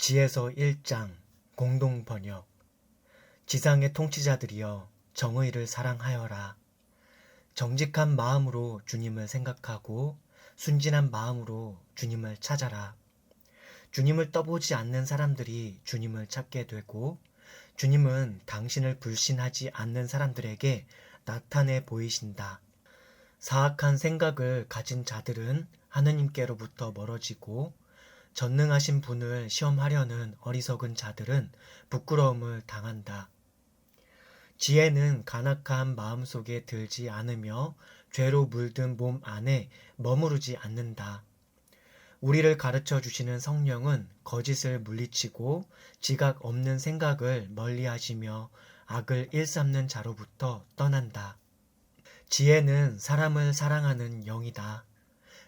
지에서 1장 공동 번역. 지상의 통치자들이여 정의를 사랑하여라. 정직한 마음으로 주님을 생각하고 순진한 마음으로 주님을 찾아라. 주님을 떠보지 않는 사람들이 주님을 찾게 되고 주님은 당신을 불신하지 않는 사람들에게 나타내 보이신다. 사악한 생각을 가진 자들은 하느님께로부터 멀어지고 전능하신 분을 시험하려는 어리석은 자들은 부끄러움을 당한다. 지혜는 간악한 마음속에 들지 않으며 죄로 물든 몸 안에 머무르지 않는다. 우리를 가르쳐 주시는 성령은 거짓을 물리치고 지각 없는 생각을 멀리하시며 악을 일삼는 자로부터 떠난다. 지혜는 사람을 사랑하는 영이다.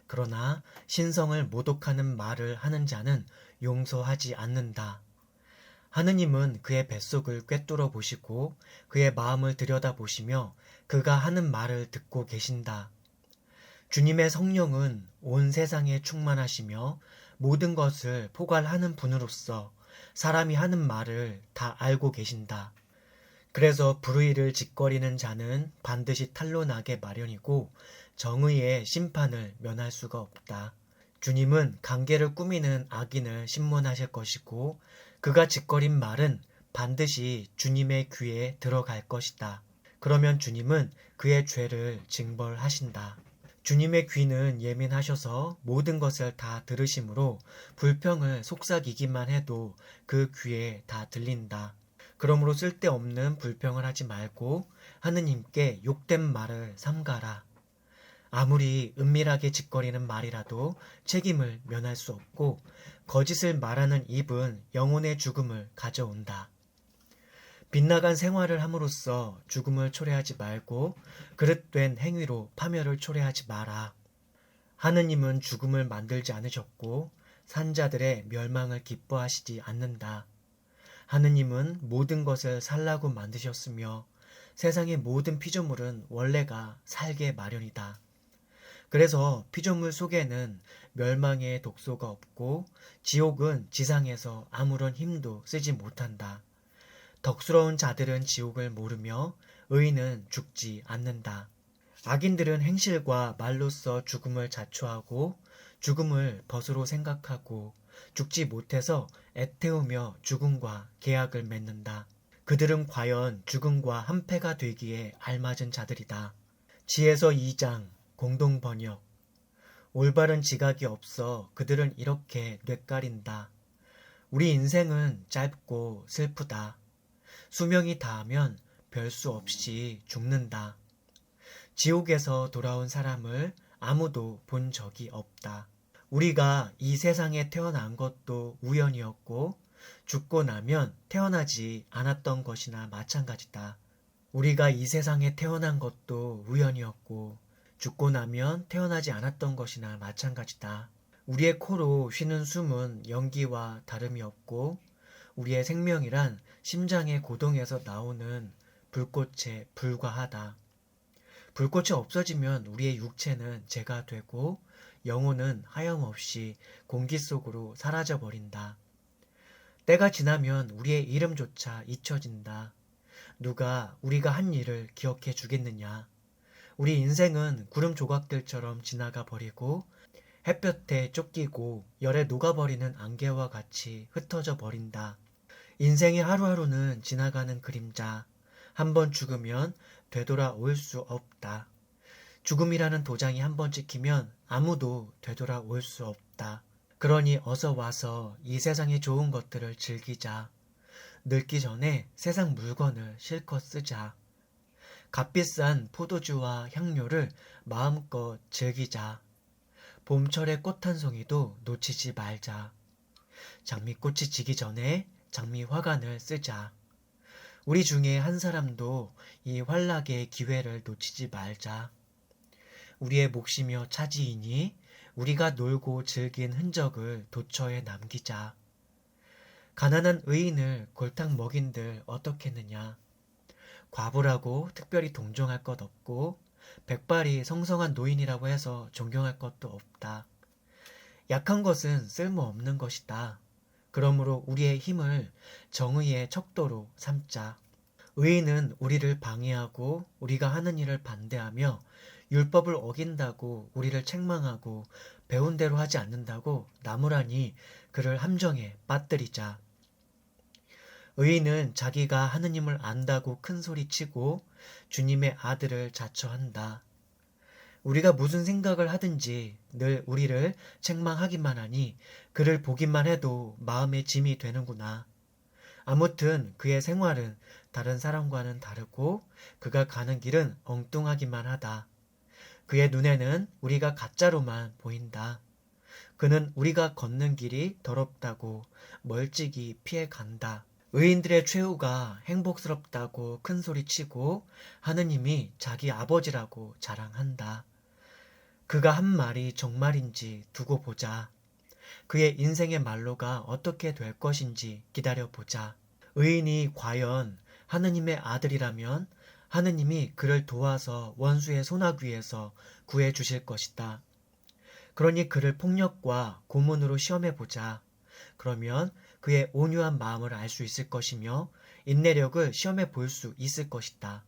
그러나 신성을 모독하는 말을 하는 자는 용서하지 않는다. 하느님은 그의 뱃속을 꿰뚫어 보시고 그의 마음을 들여다보시며 그가 하는 말을 듣고 계신다. 주님의 성령은 온 세상에 충만하시며 모든 것을 포괄하는 분으로서 사람이 하는 말을 다 알고 계신다. 그래서 불의를 짓거리는 자는 반드시 탄로나게 마련이고 정의의 심판을 면할 수가 없다. 주님은 관계를 꾸미는 악인을 심문하실 것이고 그가 짓거린 말은 반드시 주님의 귀에 들어갈 것이다. 그러면 주님은 그의 죄를 징벌하신다. 주님의 귀는 예민하셔서 모든 것을 다 들으심으로 불평을 속삭이기만 해도 그 귀에 다 들린다. 그러므로 쓸데없는 불평을 하지 말고 하느님께 욕된 말을 삼가라. 아무리 은밀하게 짓거리는 말이라도 책임을 면할 수 없고 거짓을 말하는 입은 영혼의 죽음을 가져온다. 빗나간 생활을 함으로써 죽음을 초래하지 말고 그릇된 행위로 파멸을 초래하지 마라. 하느님은 죽음을 만들지 않으셨고 산자들의 멸망을 기뻐하시지 않는다. 하느님은 모든 것을 살라고 만드셨으며 세상의 모든 피조물은 원래가 살게 마련이다. 그래서 피조물 속에는 멸망의 독소가 없고 지옥은 지상에서 아무런 힘도 쓰지 못한다. 덕스러운 자들은 지옥을 모르며 의인은 죽지 않는다. 악인들은 행실과 말로써 죽음을 자초하고 죽음을 벗으로 생각하고 죽지 못해서 애태우며 죽음과 계약을 맺는다. 그들은 과연 죽음과 한패가 되기에 알맞은 자들이다. 지에서 2장 공동 번역. 올바른 지각이 없어 그들은 이렇게 뇌까린다. 우리 인생은 짧고 슬프다. 수명이 다하면 별 수 없이 죽는다. 지옥에서 돌아온 사람을 아무도 본 적이 없다. 우리가 이 세상에 태어난 것도 우연이었고 죽고 나면 태어나지 않았던 것이나 마찬가지다. 우리가 이 세상에 태어난 것도 우연이었고 죽고 나면 태어나지 않았던 것이나 마찬가지다. 우리의 코로 쉬는 숨은 연기와 다름이 없고 우리의 생명이란 심장의 고동에서 나오는 불꽃에 불과하다. 불꽃이 없어지면 우리의 육체는 재가 되고 영혼은 하염없이 공기 속으로 사라져버린다. 때가 지나면 우리의 이름조차 잊혀진다. 누가 우리가 한 일을 기억해 주겠느냐. 우리 인생은 구름 조각들처럼 지나가 버리고 햇볕에 쫓기고 열에 녹아버리는 안개와 같이 흩어져 버린다. 인생의 하루하루는 지나가는 그림자. 한번 죽으면 되돌아올 수 없다. 죽음이라는 도장이 한번 찍히면 아무도 되돌아올 수 없다. 그러니 어서 와서 이 세상의 좋은 것들을 즐기자. 늙기 전에 세상 물건을 실컷 쓰자. 값비싼 포도주와 향료를 마음껏 즐기자. 봄철의 꽃 한 송이도 놓치지 말자. 장미꽃이 지기 전에 장미화관을 쓰자. 우리 중에 한 사람도 이 환락의 기회를 놓치지 말자. 우리의 몫이며 차지이니 우리가 놀고 즐긴 흔적을 도처에 남기자. 가난한 의인을 골탕 먹인들 어떻겠느냐. 과부라고 특별히 동정할 것 없고 백발이 성성한 노인이라고 해서 존경할 것도 없다. 약한 것은 쓸모없는 것이다. 그러므로 우리의 힘을 정의의 척도로 삼자. 의인은 우리를 방해하고 우리가 하는 일을 반대하며 율법을 어긴다고 우리를 책망하고 배운 대로 하지 않는다고 나무라니 그를 함정에 빠뜨리자. 의인은 자기가 하느님을 안다고 큰 소리치고 주님의 아들을 자처한다. 우리가 무슨 생각을 하든지 늘 우리를 책망하기만 하니 그를 보기만 해도 마음의 짐이 되는구나. 아무튼 그의 생활은 다른 사람과는 다르고 그가 가는 길은 엉뚱하기만 하다. 그의 눈에는 우리가 가짜로만 보인다. 그는 우리가 걷는 길이 더럽다고 멀찍이 피해 간다. 의인들의 최후가 행복스럽다고 큰 소리치고 하느님이 자기 아버지라고 자랑한다. 그가 한 말이 정말인지 두고 보자. 그의 인생의 말로가 어떻게 될 것인지 기다려보자. 의인이 과연 하느님의 아들이라면 하느님이 그를 도와서 원수의 소나귀에서 구해주실 것이다. 그러니 그를 폭력과 고문으로 시험해보자. 그러면 그의 온유한 마음을 알 수 있을 것이며 인내력을 시험해 볼 수 있을 것이다.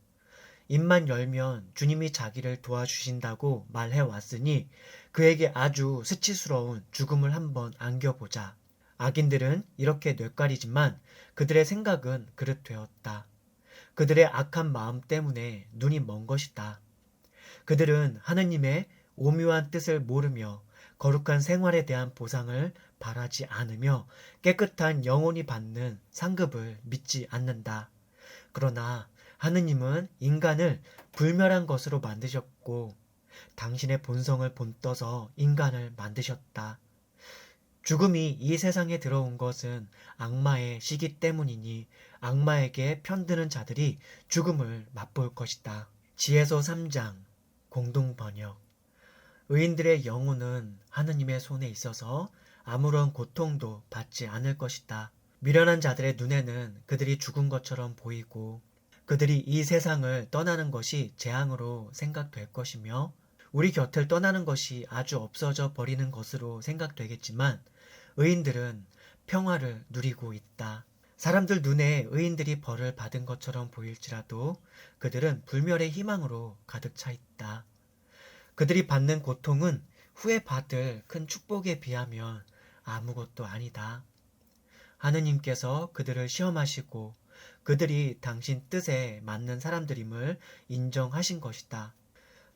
입만 열면 주님이 자기를 도와주신다고 말해왔으니 그에게 아주 수치스러운 죽음을 한번 안겨보자. 악인들은 이렇게 뇌까리지만 그들의 생각은 그릇되었다. 그들의 악한 마음 때문에 눈이 먼 것이다. 그들은 하느님의 오묘한 뜻을 모르며 거룩한 생활에 대한 보상을 바라지 않으며 깨끗한 영혼이 받는 상급을 믿지 않는다. 그러나 하느님은 인간을 불멸한 것으로 만드셨고 당신의 본성을 본떠서 인간을 만드셨다. 죽음이 이 세상에 들어온 것은 악마의 시기 때문이니 악마에게 편드는 자들이 죽음을 맛볼 것이다. 지혜서 3장 공동번역. 의인들의 영혼은 하느님의 손에 있어서 아무런 고통도 받지 않을 것이다. 미련한 자들의 눈에는 그들이 죽은 것처럼 보이고 그들이 이 세상을 떠나는 것이 재앙으로 생각될 것이며 우리 곁을 떠나는 것이 아주 없어져 버리는 것으로 생각되겠지만 의인들은 평화를 누리고 있다. 사람들 눈에 의인들이 벌을 받은 것처럼 보일지라도 그들은 불멸의 희망으로 가득 차 있다. 그들이 받는 고통은 후에 받을 큰 축복에 비하면 아무것도 아니다. 하느님께서 그들을 시험하시고 그들이 당신 뜻에 맞는 사람들임을 인정하신 것이다.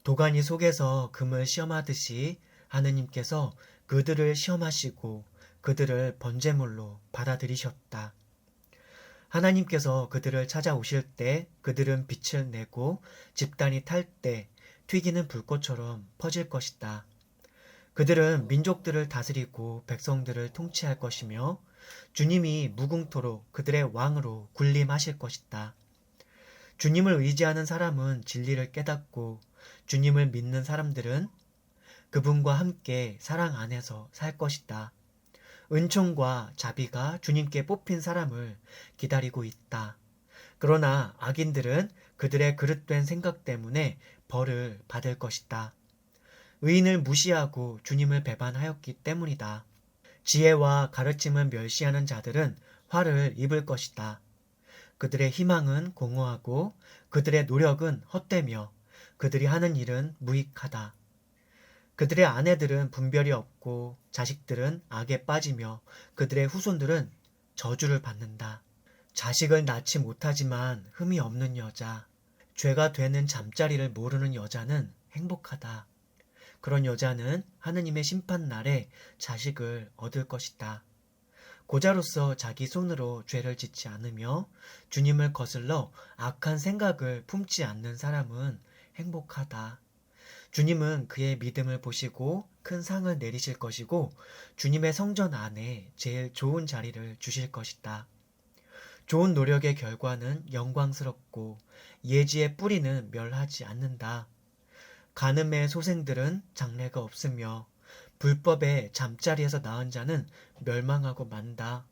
도가니 속에서 금을 시험하듯이 하느님께서 그들을 시험하시고 그들을 번제물로 받아들이셨다. 하나님께서 그들을 찾아오실 때 그들은 빛을 내고 집단이 탈 때 튀기는 불꽃처럼 퍼질 것이다. 그들은 민족들을 다스리고 백성들을 통치할 것이며 주님이 무궁토록 그들의 왕으로 군림하실 것이다. 주님을 의지하는 사람은 진리를 깨닫고 주님을 믿는 사람들은 그분과 함께 사랑 안에서 살 것이다. 은총과 자비가 주님께 뽑힌 사람을 기다리고 있다. 그러나 악인들은 그들의 그릇된 생각 때문에 벌을 받을 것이다. 의인을 무시하고 주님을 배반하였기 때문이다. 지혜와 가르침을 멸시하는 자들은 화를 입을 것이다. 그들의 희망은 공허하고 그들의 노력은 헛되며 그들이 하는 일은 무익하다. 그들의 아내들은 분별이 없고 자식들은 악에 빠지며 그들의 후손들은 저주를 받는다. 자식을 낳지 못하지만 흠이 없는 여자, 죄가 되는 잠자리를 모르는 여자는 행복하다. 그런 여자는 하느님의 심판날에 자식을 얻을 것이다. 고자로서 자기 손으로 죄를 짓지 않으며 주님을 거슬러 악한 생각을 품지 않는 사람은 행복하다. 주님은 그의 믿음을 보시고 큰 상을 내리실 것이고 주님의 성전 안에 제일 좋은 자리를 주실 것이다. 좋은 노력의 결과는 영광스럽고 예지의 뿌리는 멸하지 않는다. 간음의 소생들은 장래가 없으며 불법의 잠자리에서 낳은 자는 멸망하고 만다.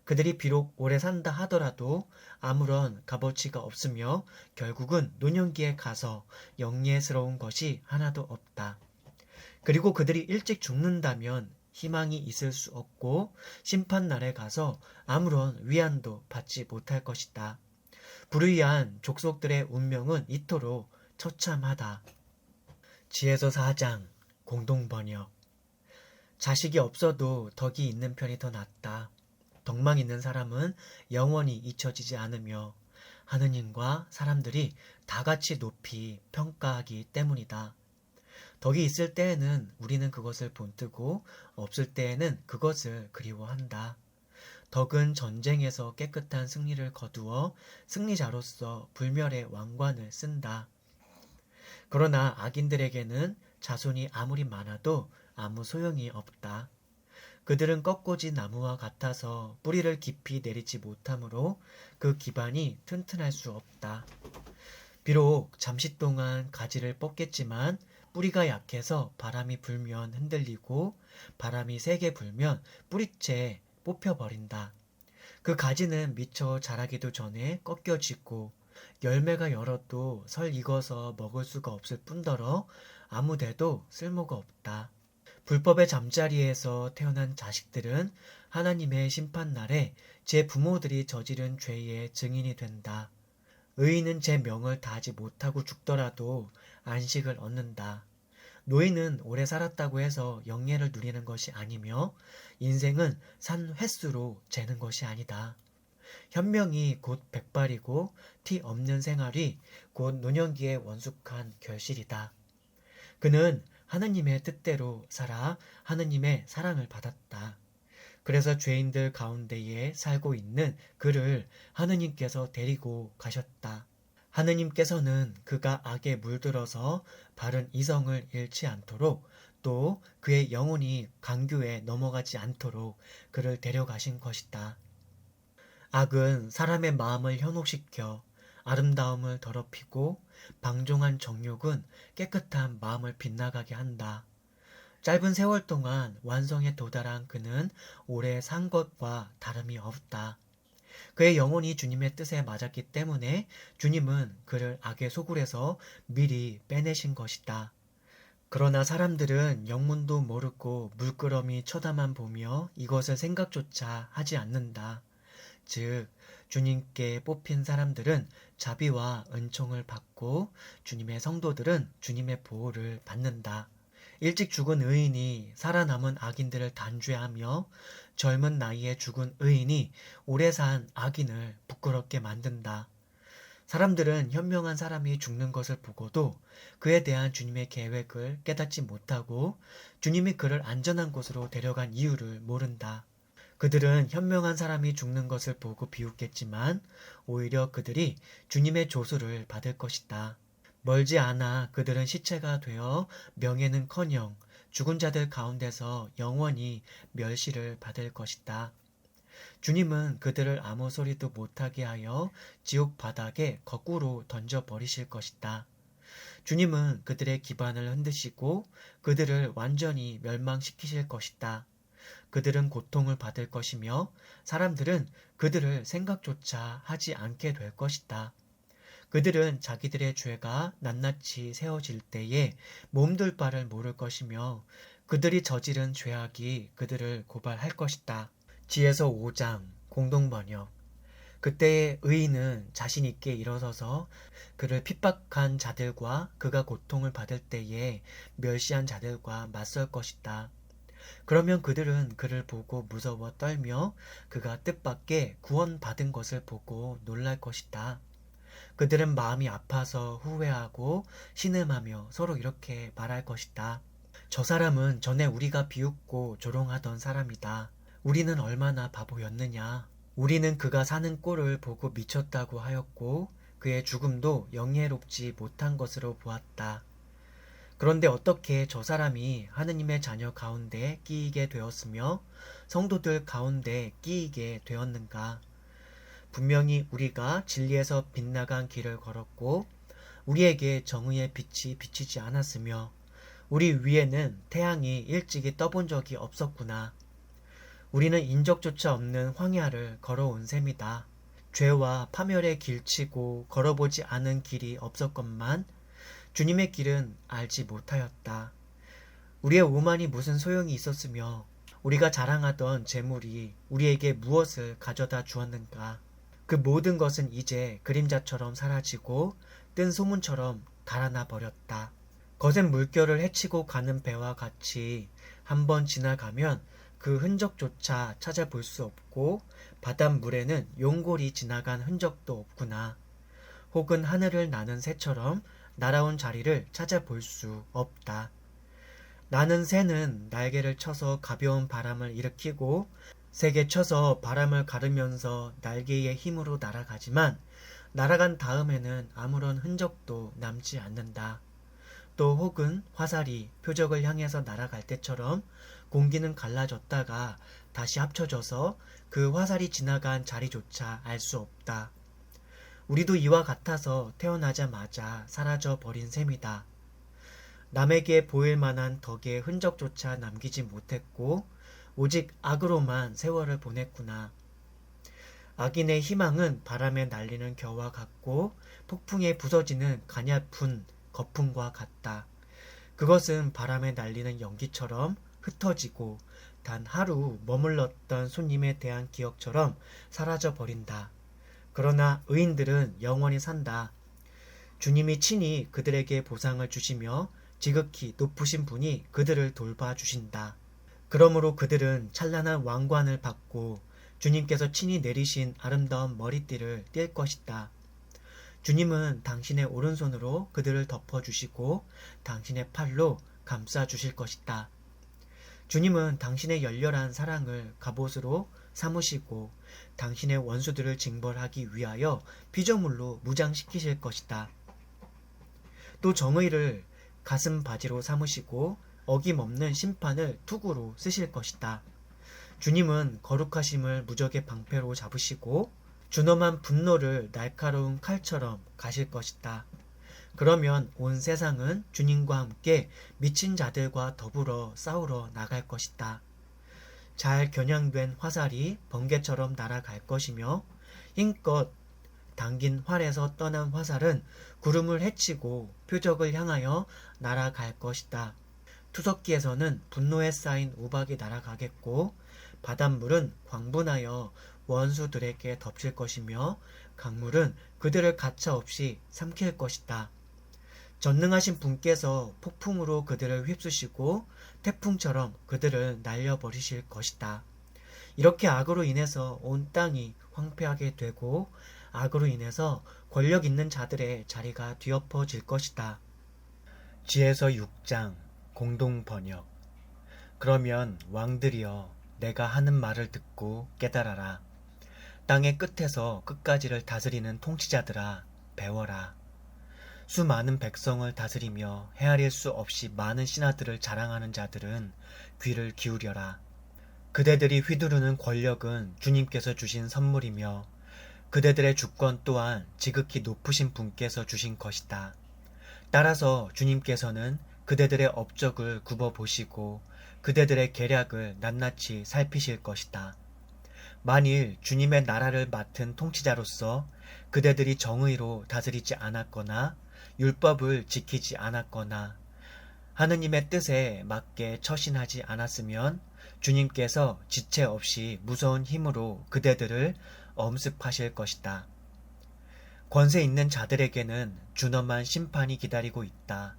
그들이 비록 오래 산다 하더라도 아무런 값어치가 없으며 결국은 노년기에 가서 영예스러운 것이 하나도 없다. 그리고 그들이 일찍 죽는다면 희망이 있을 수 없고 심판날에 가서 아무런 위안도 받지 못할 것이다. 불의한 족속들의 운명은 이토록 처참하다. 지혜서 4장 공동번역. 자식이 없어도 덕이 있는 편이 더 낫다. 덕망 있는 사람은 영원히 잊혀지지 않으며 하느님과 사람들이 다 같이 높이 평가하기 때문이다. 덕이 있을 때에는 우리는 그것을 본뜨고 없을 때에는 그것을 그리워한다. 덕은 전쟁에서 깨끗한 승리를 거두어 승리자로서 불멸의 왕관을 쓴다. 그러나 악인들에게는 자손이 아무리 많아도 아무 소용이 없다. 그들은 꺾어진 나무와 같아서 뿌리를 깊이 내리지 못하므로 그 기반이 튼튼할 수 없다. 비록 잠시 동안 가지를 뻗겠지만 뿌리가 약해서 바람이 불면 흔들리고 바람이 세게 불면 뿌리채 뽑혀버린다. 그 가지는 미처 자라기도 전에 꺾여지고 열매가 열어도 설 익어서 먹을 수가 없을 뿐더러 아무데도 쓸모가 없다. 불법의 잠자리에서 태어난 자식들은 하나님의 심판날에 제 부모들이 저지른 죄의 증인이 된다. 의인은 제 명을 다하지 못하고 죽더라도 안식을 얻는다. 노인은 오래 살았다고 해서 영예를 누리는 것이 아니며 인생은 산 횟수로 재는 것이 아니다. 현명이 곧 백발이고 티 없는 생활이 곧 노년기의 원숙한 결실이다. 그는 하느님의 뜻대로 살아 하느님의 사랑을 받았다. 그래서 죄인들 가운데에 살고 있는 그를 하느님께서 데리고 가셨다. 하느님께서는 그가 악에 물들어서 바른 이성을 잃지 않도록 또 그의 영혼이 강교에 넘어가지 않도록 그를 데려가신 것이다. 악은 사람의 마음을 현혹시켜 아름다움을 더럽히고 방종한 정욕은 깨끗한 마음을 빗나가게 한다. 짧은 세월 동안 완성에 도달한 그는 오래 산 것과 다름이 없다. 그의 영혼이 주님의 뜻에 맞았기 때문에 주님은 그를 악의 소굴에서 미리 빼내신 것이다. 그러나 사람들은 영문도 모르고 물끄러미 쳐다만 보며 이것을 생각조차 하지 않는다. 즉 주님께 뽑힌 사람들은 자비와 은총을 받고 주님의 성도들은 주님의 보호를 받는다. 일찍 죽은 의인이 살아남은 악인들을 단죄하며 젊은 나이에 죽은 의인이 오래 산 악인을 부끄럽게 만든다. 사람들은 현명한 사람이 죽는 것을 보고도 그에 대한 주님의 계획을 깨닫지 못하고 주님이 그를 안전한 곳으로 데려간 이유를 모른다. 그들은 현명한 사람이 죽는 것을 보고 비웃겠지만 오히려 그들이 주님의 조수를 받을 것이다. 멀지 않아 그들은 시체가 되어 명예는커녕 죽은 자들 가운데서 영원히 멸시를 받을 것이다. 주님은 그들을 아무 소리도 못하게 하여 지옥 바닥에 거꾸로 던져버리실 것이다. 주님은 그들의 기반을 흔드시고 그들을 완전히 멸망시키실 것이다. 그들은 고통을 받을 것이며 사람들은 그들을 생각조차 하지 않게 될 것이다. 그들은 자기들의 죄가 낱낱이 세워질 때에 몸둘 바를 모를 것이며 그들이 저지른 죄악이 그들을 고발할 것이다. 지혜서 5장 공동번역. 그때의 의인은 자신 있게 일어서서 그를 핍박한 자들과 그가 고통을 받을 때에 멸시한 자들과 맞설 것이다. 그러면 그들은 그를 보고 무서워 떨며 그가 뜻밖의 구원받은 것을 보고 놀랄 것이다. 그들은 마음이 아파서 후회하고 신음하며 서로 이렇게 말할 것이다. 저 사람은 전에 우리가 비웃고 조롱하던 사람이다. 우리는 얼마나 바보였느냐. 우리는 그가 사는 꼴을 보고 미쳤다고 하였고 그의 죽음도 영예롭지 못한 것으로 보았다. 그런데 어떻게 저 사람이 하느님의 자녀 가운데 끼이게 되었으며 성도들 가운데 끼이게 되었는가? 분명히 우리가 진리에서 빗나간 길을 걸었고 우리에게 정의의 빛이 비치지 않았으며 우리 위에는 태양이 일찍이 떠본 적이 없었구나. 우리는 인적조차 없는 황야를 걸어온 셈이다. 죄와 파멸의 길치고 걸어보지 않은 길이 없었건만 주님의 길은 알지 못하였다. 우리의 오만이 무슨 소용이 있었으며 우리가 자랑하던 재물이 우리에게 무엇을 가져다 주었는가? 그 모든 것은 이제 그림자처럼 사라지고 뜬 소문처럼 달아나 버렸다. 거센 물결을 헤치고 가는 배와 같이 한번 지나가면 그 흔적조차 찾아볼 수 없고 바닷물에는 용골이 지나간 흔적도 없구나. 혹은 하늘을 나는 새처럼 날아온 자리를 찾아볼 수 없다. 나는 새는 날개를 쳐서 가벼운 바람을 일으키고 세게 쳐서 바람을 가르면서 날개의 힘으로 날아가지만 날아간 다음에는 아무런 흔적도 남지 않는다. 또 혹은 화살이 표적을 향해서 날아갈 때처럼 공기는 갈라졌다가 다시 합쳐져서 그 화살이 지나간 자리조차 알 수 없다. 우리도 이와 같아서 태어나자마자 사라져 버린 셈이다. 남에게 보일 만한 덕의 흔적조차 남기지 못했고 오직 악으로만 세월을 보냈구나. 악인의 희망은 바람에 날리는 겨와 같고 폭풍에 부서지는 가냘픈 거품과 같다. 그것은 바람에 날리는 연기처럼 흩어지고 단 하루 머물렀던 손님에 대한 기억처럼 사라져 버린다. 그러나 의인들은 영원히 산다. 주님이 친히 그들에게 보상을 주시며 지극히 높으신 분이 그들을 돌봐주신다. 그러므로 그들은 찬란한 왕관을 받고 주님께서 친히 내리신 아름다운 머리띠를 띌 것이다. 주님은 당신의 오른손으로 그들을 덮어주시고 당신의 팔로 감싸주실 것이다. 주님은 당신의 열렬한 사랑을 갑옷으로 삼으시고 당신의 원수들을 징벌하기 위하여 피조물로 무장시키실 것이다. 또 정의를 가슴 바지로 삼으시고 어김없는 심판을 투구로 쓰실 것이다. 주님은 거룩하심을 무적의 방패로 잡으시고 준엄한 분노를 날카로운 칼처럼 가실 것이다. 그러면 온 세상은 주님과 함께 미친 자들과 더불어 싸우러 나갈 것이다. 잘 겨냥된 화살이 번개처럼 날아갈 것이며 힘껏 당긴 활에서 떠난 화살은 구름을 헤치고 표적을 향하여 날아갈 것이다. 투석기에서는 분노에 쌓인 우박이 날아가겠고 바닷물은 광분하여 원수들에게 덮칠 것이며 강물은 그들을 가차없이 삼킬 것이다. 전능하신 분께서 폭풍으로 그들을 휩쓰시고 태풍처럼 그들을 날려버리실 것이다. 이렇게 악으로 인해서 온 땅이 황폐하게 되고 악으로 인해서 권력 있는 자들의 자리가 뒤엎어질 것이다. 지혜서 6장 공동 번역. 그러면 왕들이여 내가 하는 말을 듣고 깨달아라. 땅의 끝에서 끝까지를 다스리는 통치자들아 배워라. 수많은 백성을 다스리며 헤아릴 수 없이 많은 신하들을 자랑하는 자들은 귀를 기울여라. 그대들이 휘두르는 권력은 주님께서 주신 선물이며 그대들의 주권 또한 지극히 높으신 분께서 주신 것이다. 따라서 주님께서는 그대들의 업적을 굽어보시고 그대들의 계략을 낱낱이 살피실 것이다. 만일 주님의 나라를 맡은 통치자로서 그대들이 정의로 다스리지 않았거나 율법을 지키지 않았거나 하느님의 뜻에 맞게 처신하지 않았으면 주님께서 지체 없이 무서운 힘으로 그대들을 엄습하실 것이다. 권세 있는 자들에게는 준엄한 심판이 기다리고 있다.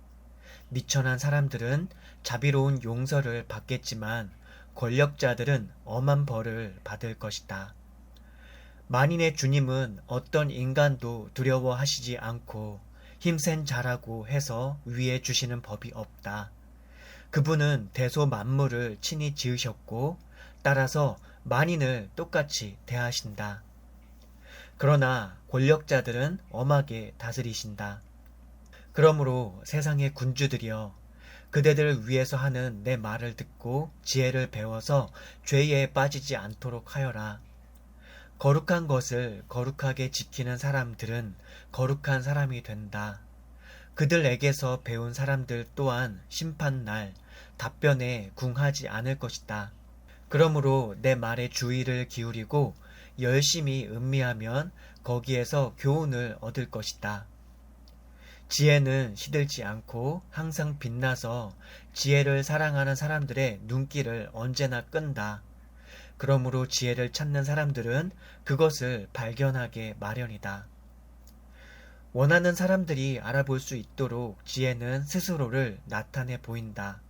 미천한 사람들은 자비로운 용서를 받겠지만 권력자들은 엄한 벌을 받을 것이다. 만인의 주님은 어떤 인간도 두려워하시지 않고 힘센 자라고 해서 위에 주시는 법이 없다. 그분은 대소 만물을 친히 지으셨고 따라서 만인을 똑같이 대하신다. 그러나 권력자들은 엄하게 다스리신다. 그러므로 세상의 군주들이여 그대들 위에서 하는 내 말을 듣고 지혜를 배워서 죄에 빠지지 않도록 하여라. 거룩한 것을 거룩하게 지키는 사람들은 거룩한 사람이 된다. 그들에게서 배운 사람들 또한 심판날 답변에 궁하지 않을 것이다. 그러므로 내 말에 주의를 기울이고 열심히 음미하면 거기에서 교훈을 얻을 것이다. 지혜는 시들지 않고 항상 빛나서 지혜를 사랑하는 사람들의 눈길을 언제나 끈다. 그러므로 지혜를 찾는 사람들은 그것을 발견하게 마련이다. 원하는 사람들이 알아볼 수 있도록 지혜는 스스로를 나타내 보인다.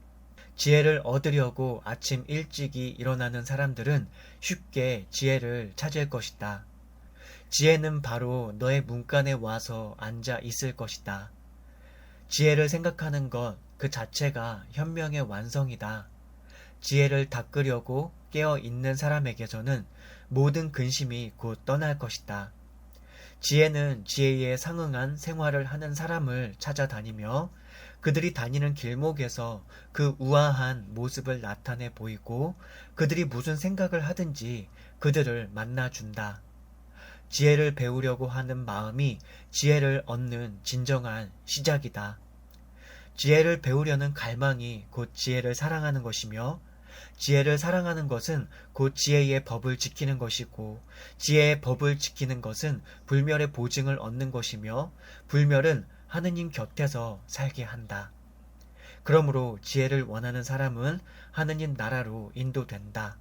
지혜를 얻으려고 아침 일찍이 일어나는 사람들은 쉽게 지혜를 찾을 것이다. 지혜는 바로 너의 문간에 와서 앉아 있을 것이다. 지혜를 생각하는 것 그 자체가 현명의 완성이다. 지혜를 닦으려고 깨어 있는 사람에게서는 모든 근심이 곧 떠날 것이다. 지혜는 지혜에 상응한 생활을 하는 사람을 찾아다니며 그들이 다니는 길목에서 그 우아한 모습을 나타내 보이고 그들이 무슨 생각을 하든지 그들을 만나준다. 지혜를 배우려고 하는 마음이 지혜를 얻는 진정한 시작이다. 지혜를 배우려는 갈망이 곧 지혜를 사랑하는 것이며 지혜를 사랑하는 것은 곧 지혜의 법을 지키는 것이고 지혜의 법을 지키는 것은 불멸의 보증을 얻는 것이며 불멸은 하느님 곁에서 살게 한다. 그러므로 지혜를 원하는 사람은 하느님 나라로 인도된다.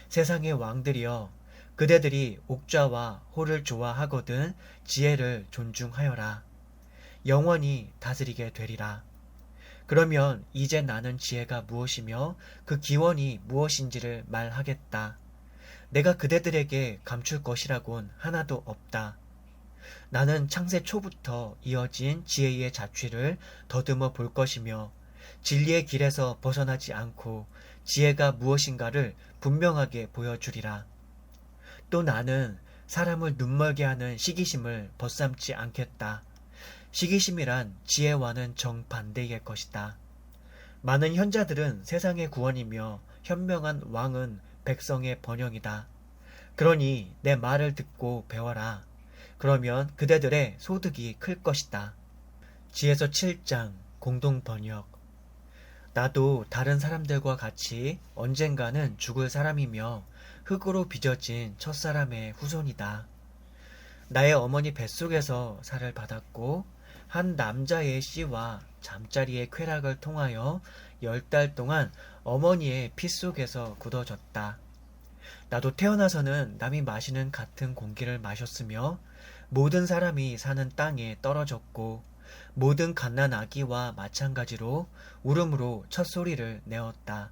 세상의 왕들이여 그대들이 옥좌와 호를 좋아하거든 지혜를 존중하여라. 영원히 다스리게 되리라. 그러면 이제 나는 지혜가 무엇이며 그 기원이 무엇인지를 말하겠다. 내가 그대들에게 감출 것이라곤 하나도 없다. 나는 창세 초부터 이어진 지혜의 자취를 더듬어 볼 것이며 진리의 길에서 벗어나지 않고 지혜가 무엇인가를 분명하게 보여주리라. 또 나는 사람을 눈멀게 하는 시기심을 벗삼지 않겠다. 시기심이란 지혜와는 정반대의 것이다. 많은 현자들은 세상의 구원이며 현명한 왕은 백성의 번영이다. 그러니 내 말을 듣고 배워라. 그러면 그대들의 소득이 클 것이다. 지혜서 7장 공동번역. 나도 다른 사람들과 같이 언젠가는 죽을 사람이며 흙으로 빚어진 첫사람의 후손이다. 나의 어머니 뱃속에서 살을 받았고 한 남자의 씨와 잠자리의 쾌락을 통하여 10달 동안 어머니의 피 속에서 굳어졌다. 나도 태어나서는 남이 마시는 같은 공기를 마셨으며 모든 사람이 사는 땅에 떨어졌고 모든 갓난 아기와 마찬가지로 울음으로 첫 소리를 내었다.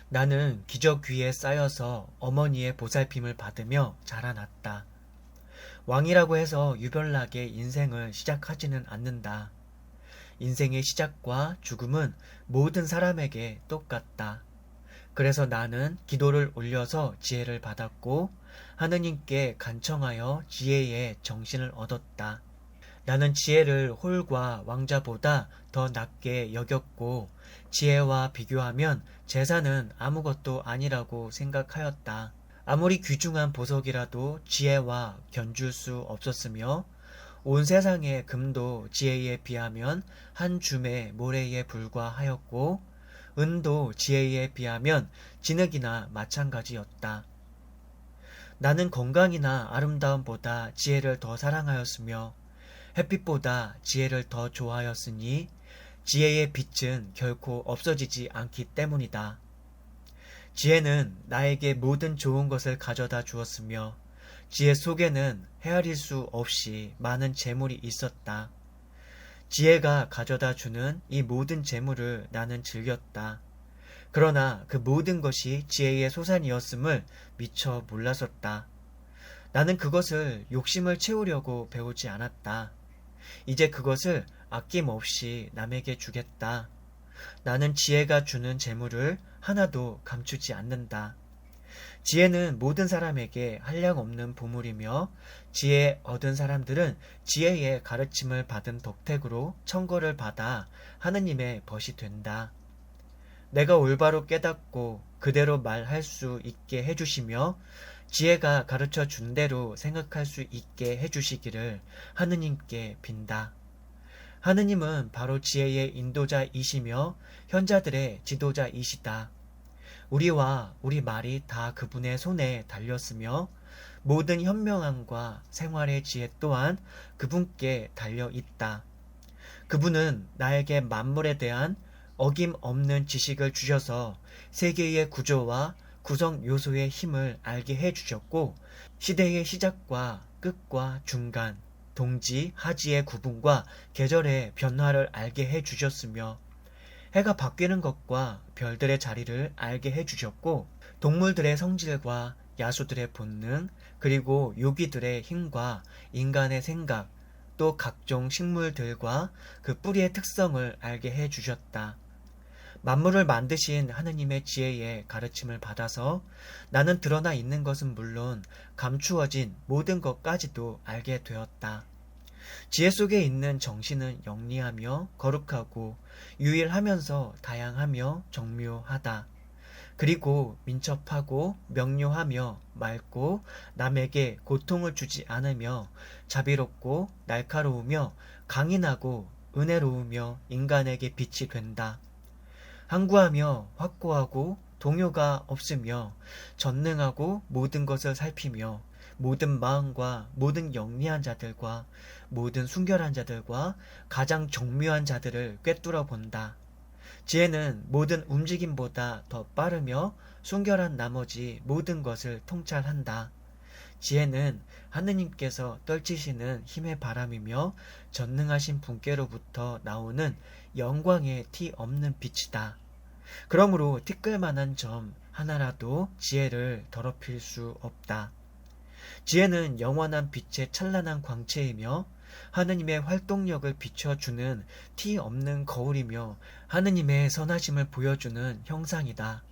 나는 기적 위에 쌓여서 어머니의 보살핌을 받으며 자라났다. 왕이라고 해서 유별나게 인생을 시작하지는 않는다. 인생의 시작과 죽음은 모든 사람에게 똑같다. 그래서 나는 기도를 올려서 지혜를 받았고 하느님께 간청하여 지혜의 정신을 얻었다. 나는 지혜를 홀과 왕자보다 더 낮게 여겼고 지혜와 비교하면 재산은 아무것도 아니라고 생각하였다. 아무리 귀중한 보석이라도 지혜와 견줄 수 없었으며 온 세상의 금도 지혜에 비하면 한 줌의 모래에 불과하였고 은도 지혜에 비하면 진흙이나 마찬가지였다. 나는 건강이나 아름다움보다 지혜를 더 사랑하였으며 햇빛보다 지혜를 더 좋아하였으니 지혜의 빛은 결코 없어지지 않기 때문이다. 지혜는 나에게 모든 좋은 것을 가져다 주었으며 지혜 속에는 헤아릴 수 없이 많은 재물이 있었다. 지혜가 가져다 주는 이 모든 재물을 나는 즐겼다. 그러나 그 모든 것이 지혜의 소산이었음을 미처 몰랐었다. 나는 그것을 욕심을 채우려고 배우지 않았다. 이제 그것을 아낌없이 남에게 주겠다. 나는 지혜가 주는 재물을 하나도 감추지 않는다. 지혜는 모든 사람에게 한량없는 보물이며 지혜 얻은 사람들은 지혜의 가르침을 받은 덕택으로 천거를 받아 하느님의 벗이 된다. 내가 올바로 깨닫고 그대로 말할 수 있게 해주시며 지혜가 가르쳐 준 대로 생각할 수 있게 해주시기를 하느님께 빈다. 하느님은 바로 지혜의 인도자이시며 현자들의 지도자이시다. 우리와 우리 말이 다 그분의 손에 달렸으며 모든 현명함과 생활의 지혜 또한 그분께 달려 있다. 그분은 나에게 만물에 대한 어김없는 지식을 주셔서 세계의 구조와 구성 요소의 힘을 알게 해 주셨고, 시대의 시작과 끝과 중간, 동지, 하지의 구분과 계절의 변화를 알게 해 주셨으며, 해가 바뀌는 것과 별들의 자리를 알게 해 주셨고, 동물들의 성질과 야수들의 본능, 그리고 요기들의 힘과 인간의 생각, 또 각종 식물들과 그 뿌리의 특성을 알게 해 주셨다. 만물을 만드신 하느님의 지혜의 가르침을 받아서 나는 드러나 있는 것은 물론 감추어진 모든 것까지도 알게 되었다. 지혜 속에 있는 정신은 영리하며 거룩하고 유일하면서 다양하며 정묘하다. 그리고 민첩하고 명료하며 맑고 남에게 고통을 주지 않으며 자비롭고 날카로우며 강인하고 은혜로우며 인간에게 빛이 된다. 항구하며 확고하고 동요가 없으며 전능하고 모든 것을 살피며 모든 마음과 모든 영리한 자들과 모든 순결한 자들과 가장 정묘한 자들을 꿰뚫어 본다. 지혜는 모든 움직임보다 더 빠르며 순결한 나머지 모든 것을 통찰한다. 지혜는 하느님께서 떨치시는 힘의 바람이며 전능하신 분께로부터 나오는 영광의 티 없는 빛이다. 그러므로 티끌만한 점 하나라도 지혜를 더럽힐 수 없다. 지혜는 영원한 빛의 찬란한 광채이며 하느님의 활동력을 비춰주는 티 없는 거울이며 하느님의 선하심을 보여주는 형상이다.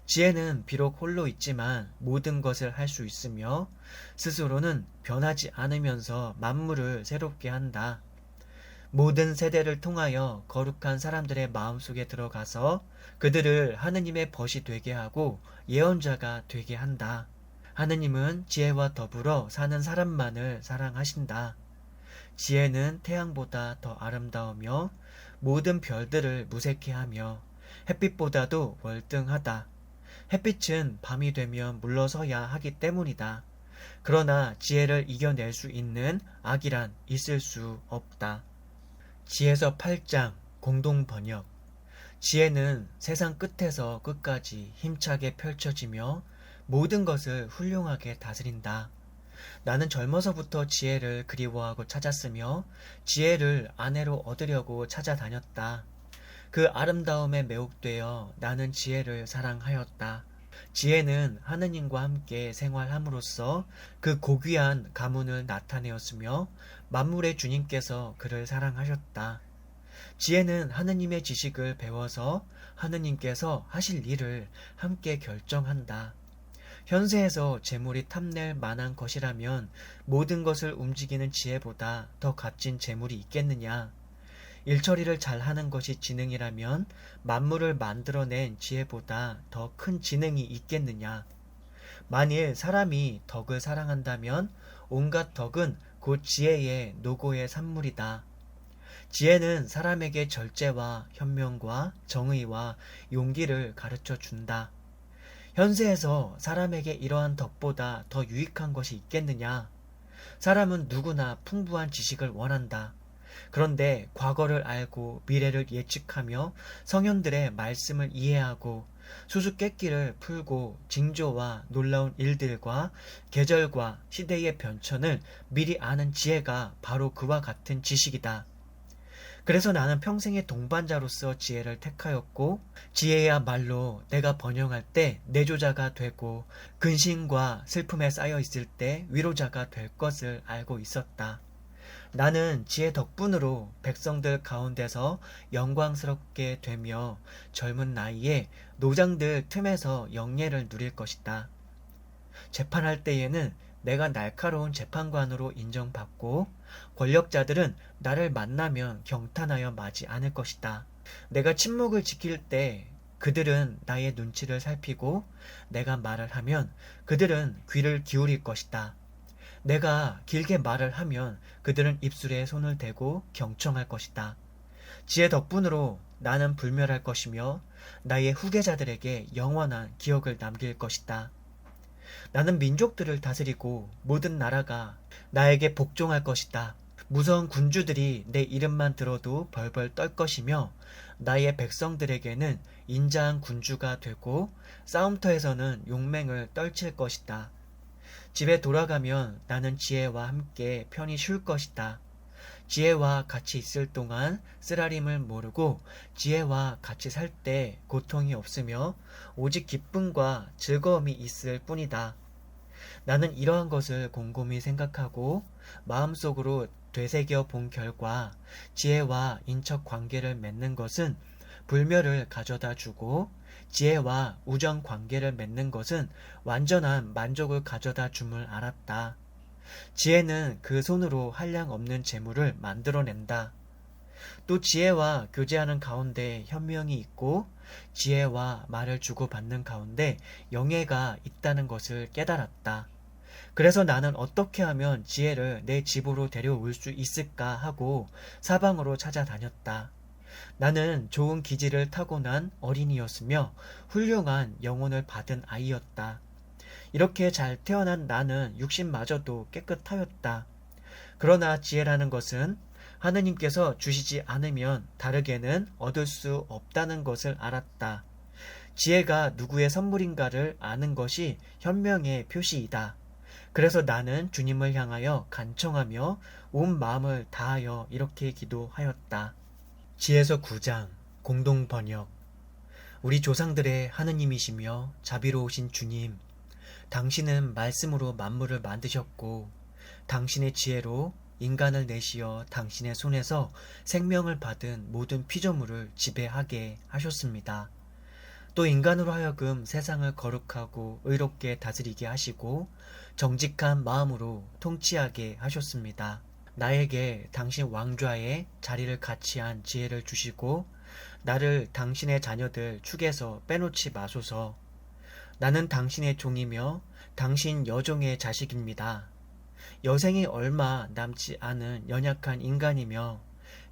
지혜는 비록 홀로 있지만 모든 것을 할 수 있으며 스스로는 변하지 않으면서 만물을 새롭게 한다. 모든 세대를 통하여 거룩한 사람들의 마음속에 들어가서 그들을 하느님의 벗이 되게 하고 예언자가 되게 한다. 하느님은 지혜와 더불어 사는 사람만을 사랑하신다. 지혜는 태양보다 더 아름다우며 모든 별들을 무색해 하며 햇빛보다도 월등하다. 햇빛은 밤이 되면 물러서야 하기 때문이다. 그러나 지혜를 이겨낼 수 있는 악이란 있을 수 없다. 지혜서 8장 공동 번역. 지혜는 세상 끝에서 끝까지 힘차게 펼쳐지며 모든 것을 훌륭하게 다스린다. 나는 젊어서부터 지혜를 그리워하고 찾았으며 지혜를 아내로 얻으려고 찾아다녔다. 그 아름다움에 매혹되어 나는 지혜를 사랑하였다. 지혜는 하느님과 함께 생활함으로써 그 고귀한 가문을 나타내었으며 만물의 주님께서 그를 사랑하셨다. 지혜는 하느님의 지식을 배워서 하느님께서 하실 일을 함께 결정한다. 현세에서 재물이 탐낼 만한 것이라면 모든 것을 움직이는 지혜보다 더 값진 재물이 있겠느냐? 일처리를 잘하는 것이 지능이라면 만물을 만들어낸 지혜보다 더 큰 지능이 있겠느냐? 만일 사람이 덕을 사랑한다면 온갖 덕은 곧 지혜의 노고의 산물이다. 지혜는 사람에게 절제와 현명과 정의와 용기를 가르쳐 준다. 현세에서 사람에게 이러한 덕보다 더 유익한 것이 있겠느냐? 사람은 누구나 풍부한 지식을 원한다. 그런데 과거를 알고 미래를 예측하며 성현들의 말씀을 이해하고 수수께끼를 풀고 징조와 놀라운 일들과 계절과 시대의 변천을 미리 아는 지혜가 바로 그와 같은 지식이다. 그래서 나는 평생의 동반자로서 지혜를 택하였고 지혜야말로 내가 번영할 때 내조자가 되고 근심과 슬픔에 쌓여 있을 때 위로자가 될 것을 알고 있었다. 나는 지혜 덕분으로 백성들 가운데서 영광스럽게 되며 젊은 나이에 노장들 틈에서 영예를 누릴 것이다. 재판할 때에는 내가 날카로운 재판관으로 인정받고 권력자들은 나를 만나면 경탄하여 마지 않을 것이다. 내가 침묵을 지킬 때 그들은 나의 눈치를 살피고 내가 말을 하면 그들은 귀를 기울일 것이다. 내가 길게 말을 하면 그들은 입술에 손을 대고 경청할 것이다. 지혜 덕분으로 나는 불멸할 것이며 나의 후계자들에게 영원한 기억을 남길 것이다. 나는 민족들을 다스리고 모든 나라가 나에게 복종할 것이다. 무서운 군주들이 내 이름만 들어도 벌벌 떨 것이며 나의 백성들에게는 인자한 군주가 되고 싸움터에서는 용맹을 떨칠 것이다. 집에 돌아가면 나는 지혜와 함께 편히 쉴 것이다. 지혜와 같이 있을 동안 쓰라림을 모르고 지혜와 같이 살 때 고통이 없으며 오직 기쁨과 즐거움이 있을 뿐이다. 나는 이러한 것을 곰곰이 생각하고 마음속으로 되새겨 본 결과 지혜와 인척 관계를 맺는 것은 불멸을 가져다 주고 지혜와 우정 관계를 맺는 것은 완전한 만족을 가져다 줌을 알았다. 지혜는 그 손으로 한량 없는 재물을 만들어낸다. 또 지혜와 교제하는 가운데 현명이 있고 지혜와 말을 주고받는 가운데 영예가 있다는 것을 깨달았다. 그래서 나는 어떻게 하면 지혜를 내 집으로 데려올 수 있을까 하고 사방으로 찾아다녔다. 나는 좋은 기질을 타고난 어린이였으며 훌륭한 영혼을 받은 아이였다. 이렇게 잘 태어난 나는 육신마저도 깨끗하였다. 그러나 지혜라는 것은 하느님께서 주시지 않으면 다르게는 얻을 수 없다는 것을 알았다. 지혜가 누구의 선물인가를 아는 것이 현명의 표시이다. 그래서 나는 주님을 향하여 간청하며 온 마음을 다하여 이렇게 기도하였다. 지혜서 9장 공동 번역. 우리 조상들의 하느님이시며 자비로우신 주님, 당신은 말씀으로 만물을 만드셨고 당신의 지혜로 인간을 내시어 당신의 손에서 생명을 받은 모든 피조물을 지배하게 하셨습니다. 또 인간으로 하여금 세상을 거룩하고 의롭게 다스리게 하시고 정직한 마음으로 통치하게 하셨습니다. 나에게 당신 왕좌에 자리를 같이한 지혜를 주시고 나를 당신의 자녀들 축에서 빼놓지 마소서. 나는 당신의 종이며 당신 여종의 자식입니다. 여생이 얼마 남지 않은 연약한 인간이며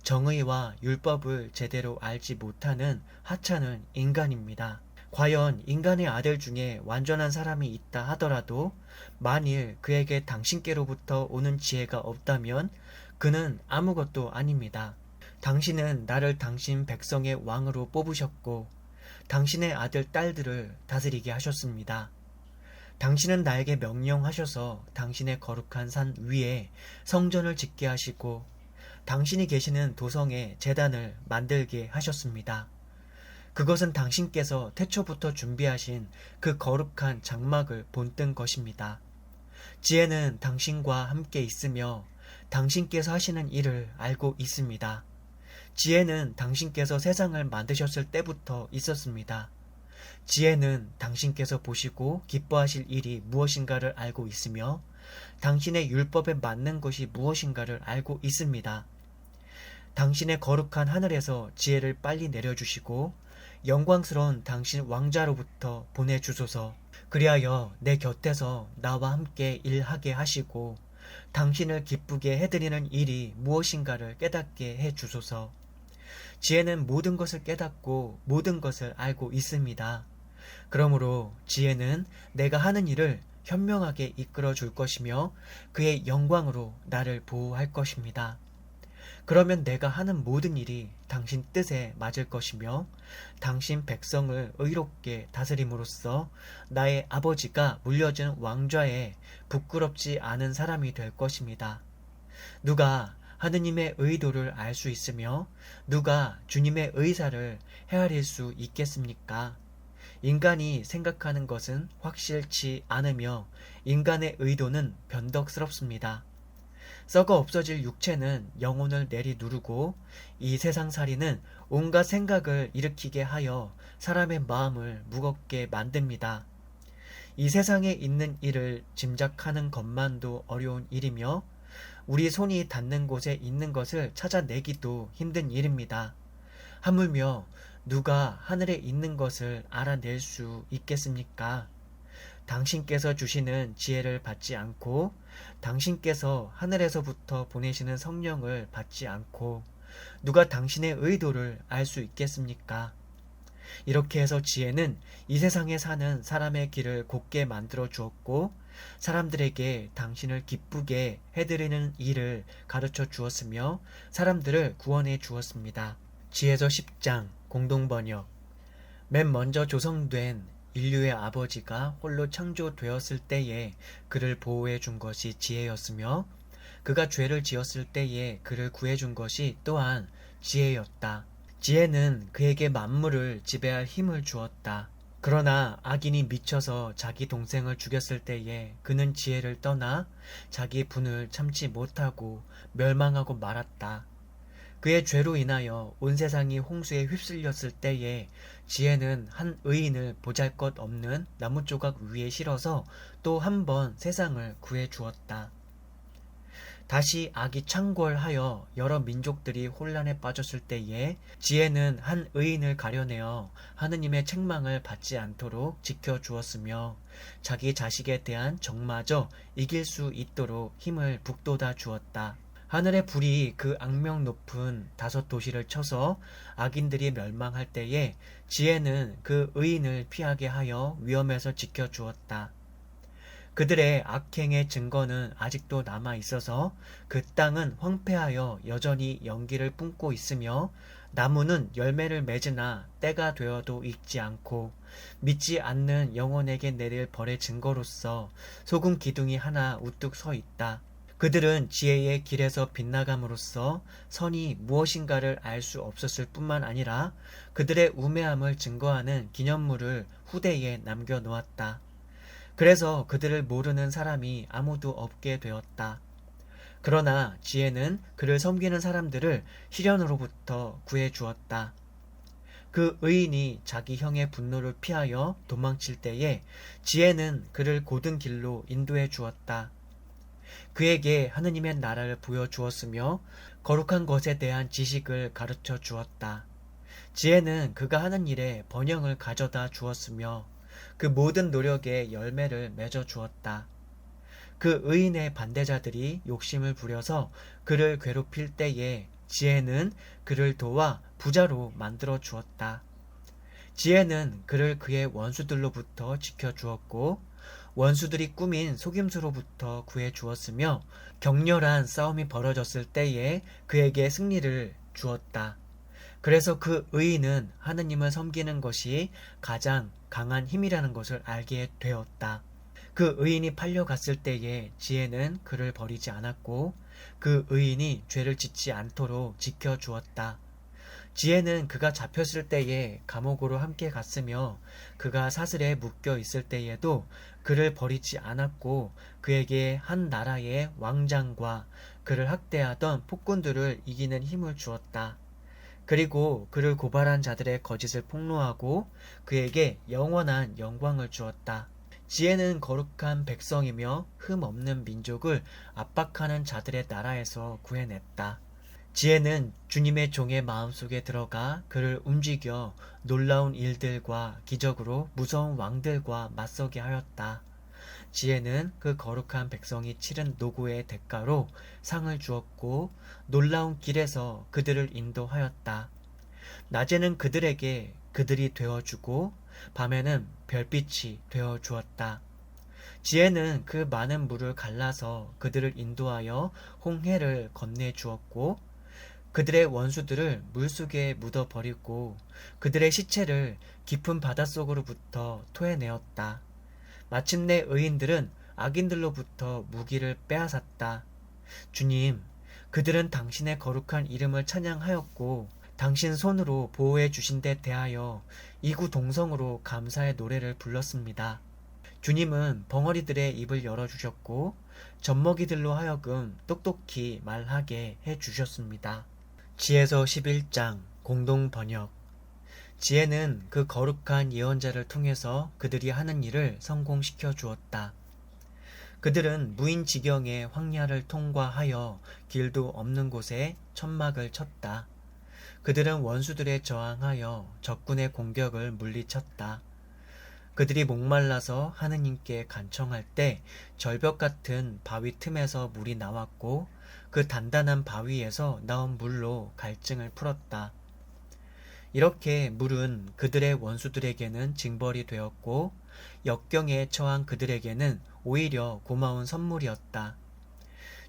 정의와 율법을 제대로 알지 못하는 하찮은 인간입니다. 과연 인간의 아들 중에 완전한 사람이 있다 하더라도 만일 그에게 당신께로부터 오는 지혜가 없다면 그는 아무것도 아닙니다. 당신은 나를 당신 백성의 왕으로 뽑으셨고 당신의 아들 딸들을 다스리게 하셨습니다. 당신은 나에게 명령하셔서 당신의 거룩한 산 위에 성전을 짓게 하시고 당신이 계시는 도성에 제단을 만들게 하셨습니다. 그것은 당신께서 태초부터 준비하신 그 거룩한 장막을 본뜬 것입니다. 지혜는 당신과 함께 있으며 당신께서 하시는 일을 알고 있습니다. 지혜는 당신께서 세상을 만드셨을 때부터 있었습니다. 지혜는 당신께서 보시고 기뻐하실 일이 무엇인가를 알고 있으며 당신의 율법에 맞는 것이 무엇인가를 알고 있습니다. 당신의 거룩한 하늘에서 지혜를 빨리 내려주시고 영광스러운 당신 왕자로부터 보내주소서. 그리하여 내 곁에서 나와 함께 일하게 하시고 당신을 기쁘게 해드리는 일이 무엇인가를 깨닫게 해주소서. 지혜는 모든 것을 깨닫고 모든 것을 알고 있습니다. 그러므로 지혜는 내가 하는 일을 현명하게 이끌어 줄 것이며 그의 영광으로 나를 보호할 것입니다. 그러면 내가 하는 모든 일이 당신 뜻에 맞을 것이며 당신 백성을 의롭게 다스림으로써 나의 아버지가 물려준 왕좌에 부끄럽지 않은 사람이 될 것입니다. 누가 하느님의 의도를 알 수 있으며 누가 주님의 의사를 헤아릴 수 있겠습니까? 인간이 생각하는 것은 확실치 않으며 인간의 의도는 변덕스럽습니다. 썩어 없어질 육체는 영혼을 내리누르고 이 세상살이는 온갖 생각을 일으키게 하여 사람의 마음을 무겁게 만듭니다. 이 세상에 있는 일을 짐작하는 것만도 어려운 일이며 우리 손이 닿는 곳에 있는 것을 찾아내기도 힘든 일입니다. 하물며 누가 하늘에 있는 것을 알아낼 수 있겠습니까? 당신께서 주시는 지혜를 받지 않고 당신께서 하늘에서부터 보내시는 성령을 받지 않고 누가 당신의 의도를 알 수 있겠습니까? 이렇게 해서 지혜는 이 세상에 사는 사람의 길을 곧게 만들어 주었고 사람들에게 당신을 기쁘게 해드리는 일을 가르쳐 주었으며 사람들을 구원해 주었습니다. 지혜서 10장 공동번역. 맨 먼저 조성된 인류의 아버지가 홀로 창조되었을 때에 그를 보호해 준 것이 지혜였으며 그가 죄를 지었을 때에 그를 구해 준 것이 또한 지혜였다. 지혜는 그에게 만물을 지배할 힘을 주었다. 그러나 악인이 미쳐서 자기 동생을 죽였을 때에 그는 지혜를 떠나 자기 분을 참지 못하고 멸망하고 말았다. 그의 죄로 인하여 온 세상이 홍수에 휩쓸렸을 때에 지혜는 한 의인을 보잘것없는 나무 조각 위에 실어서 또 한 번 세상을 구해 주었다. 다시 악이 창궐하여 여러 민족들이 혼란에 빠졌을 때에 지혜는 한 의인을 가려내어 하느님의 책망을 받지 않도록 지켜주었으며 자기 자식에 대한 적마저 이길 수 있도록 힘을 북돋아 주었다. 하늘의 불이 그 악명 높은 5도시를 쳐서 악인들이 멸망할 때에 지혜는 그 의인을 피하게 하여 위험에서 지켜주었다. 그들의 악행의 증거는 아직도 남아 있어서 그 땅은 황폐하여 여전히 연기를 뿜고 있으며 나무는 열매를 맺으나 때가 되어도 익지 않고 믿지 않는 영혼에게 내릴 벌의 증거로서 소금 기둥이 하나 우뚝 서 있다. 그들은 지혜의 길에서 빗나감으로써 선이 무엇인가를 알 수 없었을 뿐만 아니라 그들의 우매함을 증거하는 기념물을 후대에 남겨놓았다. 그래서 그들을 모르는 사람이 아무도 없게 되었다. 그러나 지혜는 그를 섬기는 사람들을 시련으로부터 구해 주었다. 그 의인이 자기 형의 분노를 피하여 도망칠 때에 지혜는 그를 고든 길로 인도해 주었다. 그에게 하느님의 나라를 보여주었으며 거룩한 것에 대한 지식을 가르쳐 주었다. 지혜는 그가 하는 일에 번영을 가져다 주었으며 그 모든 노력에 열매를 맺어 주었다. 그 의인의 반대자들이 욕심을 부려서 그를 괴롭힐 때에 지혜는 그를 도와 부자로 만들어 주었다. 지혜는 그를 그의 원수들로부터 지켜 주었고 원수들이 꾸민 속임수로부터 구해 주었으며 격렬한 싸움이 벌어졌을 때에 그에게 승리를 주었다. 그래서 그 의인은 하느님을 섬기는 것이 가장 강한 힘이라는 것을 알게 되었다. 그 의인이 팔려갔을 때에 지혜는 그를 버리지 않았고 그 의인이 죄를 짓지 않도록 지켜주었다. 지혜는 그가 잡혔을 때에 감옥으로 함께 갔으며 그가 사슬에 묶여 있을 때에도 그를 버리지 않았고 그에게 한 나라의 왕장과 그를 학대하던 폭군들을 이기는 힘을 주었다. 그리고 그를 고발한 자들의 거짓을 폭로하고 그에게 영원한 영광을 주었다. 지혜는 거룩한 백성이며 흠 없는 민족을 압박하는 자들의 나라에서 구해냈다. 지혜는 주님의 종의 마음속에 들어가 그를 움직여 놀라운 일들과 기적으로 무서운 왕들과 맞서게 하였다. 지혜는 그 거룩한 백성이 치른 노고의 대가로 상을 주었고 놀라운 길에서 그들을 인도하였다. 낮에는 그들에게 그들이 되어주고 밤에는 별빛이 되어주었다. 지혜는 그 많은 물을 갈라서 그들을 인도하여 홍해를 건네주었고 그들의 원수들을 물속에 묻어버리고 그들의 시체를 깊은 바닷속으로부터 토해내었다. 마침내 의인들은 악인들로부터 무기를 빼앗았다. 주님, 그들은 당신의 거룩한 이름을 찬양하였고 당신 손으로 보호해 주신 데 대하여 이구동성으로 감사의 노래를 불렀습니다. 주님은 벙어리들의 입을 열어주셨고 젖먹이들로 하여금 똑똑히 말하게 해주셨습니다. 지혜서 11장 공동번역. 지혜는 그 거룩한 예언자를 통해서 그들이 하는 일을 성공시켜 주었다. 그들은 무인지경의 황야를 통과하여 길도 없는 곳에 천막을 쳤다. 그들은 원수들에 저항하여 적군의 공격을 물리쳤다. 그들이 목말라서 하느님께 간청할 때 절벽 같은 바위 틈에서 물이 나왔고 그 단단한 바위에서 나온 물로 갈증을 풀었다. 이렇게 물은 그들의 원수들에게는 징벌이 되었고 역경에 처한 그들에게는 오히려 고마운 선물이었다.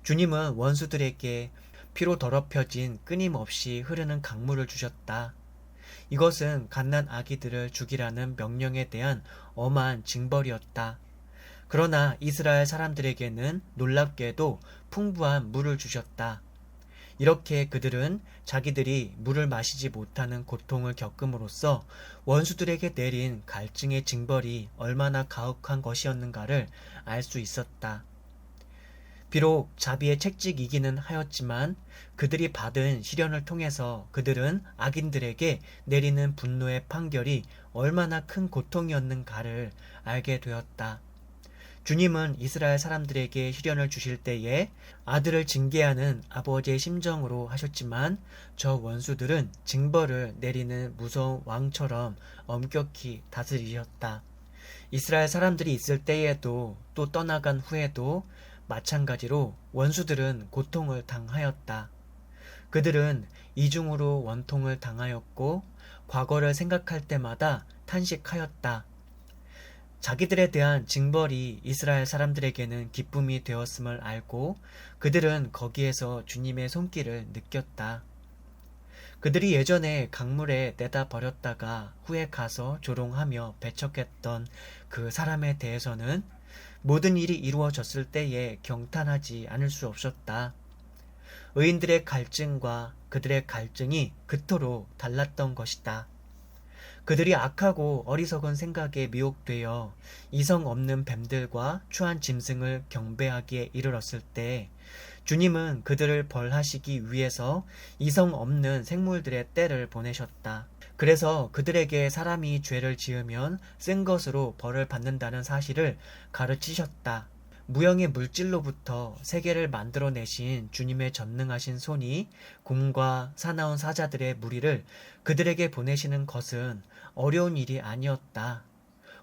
주님은 원수들에게 피로 더럽혀진 끊임없이 흐르는 강물을 주셨다. 이것은 갓난 아기들을 죽이라는 명령에 대한 엄한 징벌이었다. 그러나 이스라엘 사람들에게는 놀랍게도 풍부한 물을 주셨다. 이렇게 그들은 자기들이 물을 마시지 못하는 고통을 겪음으로써 원수들에게 내린 갈증의 징벌이 얼마나 가혹한 것이었는가를 알 수 있었다. 비록 자비의 책찍이기는 하였지만 그들이 받은 시련을 통해서 그들은 악인들에게 내리는 분노의 판결이 얼마나 큰 고통이었는가를 알게 되었다. 주님은 이스라엘 사람들에게 시련을 주실 때에 아들을 징계하는 아버지의 심정으로 하셨지만 저 원수들은 징벌을 내리는 무서운 왕처럼 엄격히 다스리셨다. 이스라엘 사람들이 있을 때에도 또 떠나간 후에도 마찬가지로 원수들은 고통을 당하였다. 그들은 이중으로 원통을 당하였고 과거를 생각할 때마다 탄식하였다. 자기들에 대한 징벌이 이스라엘 사람들에게는 기쁨이 되었음을 알고 그들은 거기에서 주님의 손길을 느꼈다. 그들이 예전에 강물에 내다 버렸다가 후에 가서 조롱하며 배척했던 그 사람에 대해서는 모든 일이 이루어졌을 때에 경탄하지 않을 수 없었다. 의인들의 갈증과 그들의 갈증이 그토록 달랐던 것이다. 그들이 악하고 어리석은 생각에 미혹되어 이성 없는 뱀들과 추한 짐승을 경배하기에 이르렀을 때 주님은 그들을 벌하시기 위해서 이성 없는 생물들의 떼를 보내셨다. 그래서 그들에게 사람이 죄를 지으면 쓴 것으로 벌을 받는다는 사실을 가르치셨다. 무형의 물질로부터 세계를 만들어내신 주님의 전능하신 손이 곰과 사나운 사자들의 무리를 그들에게 보내시는 것은 어려운 일이 아니었다.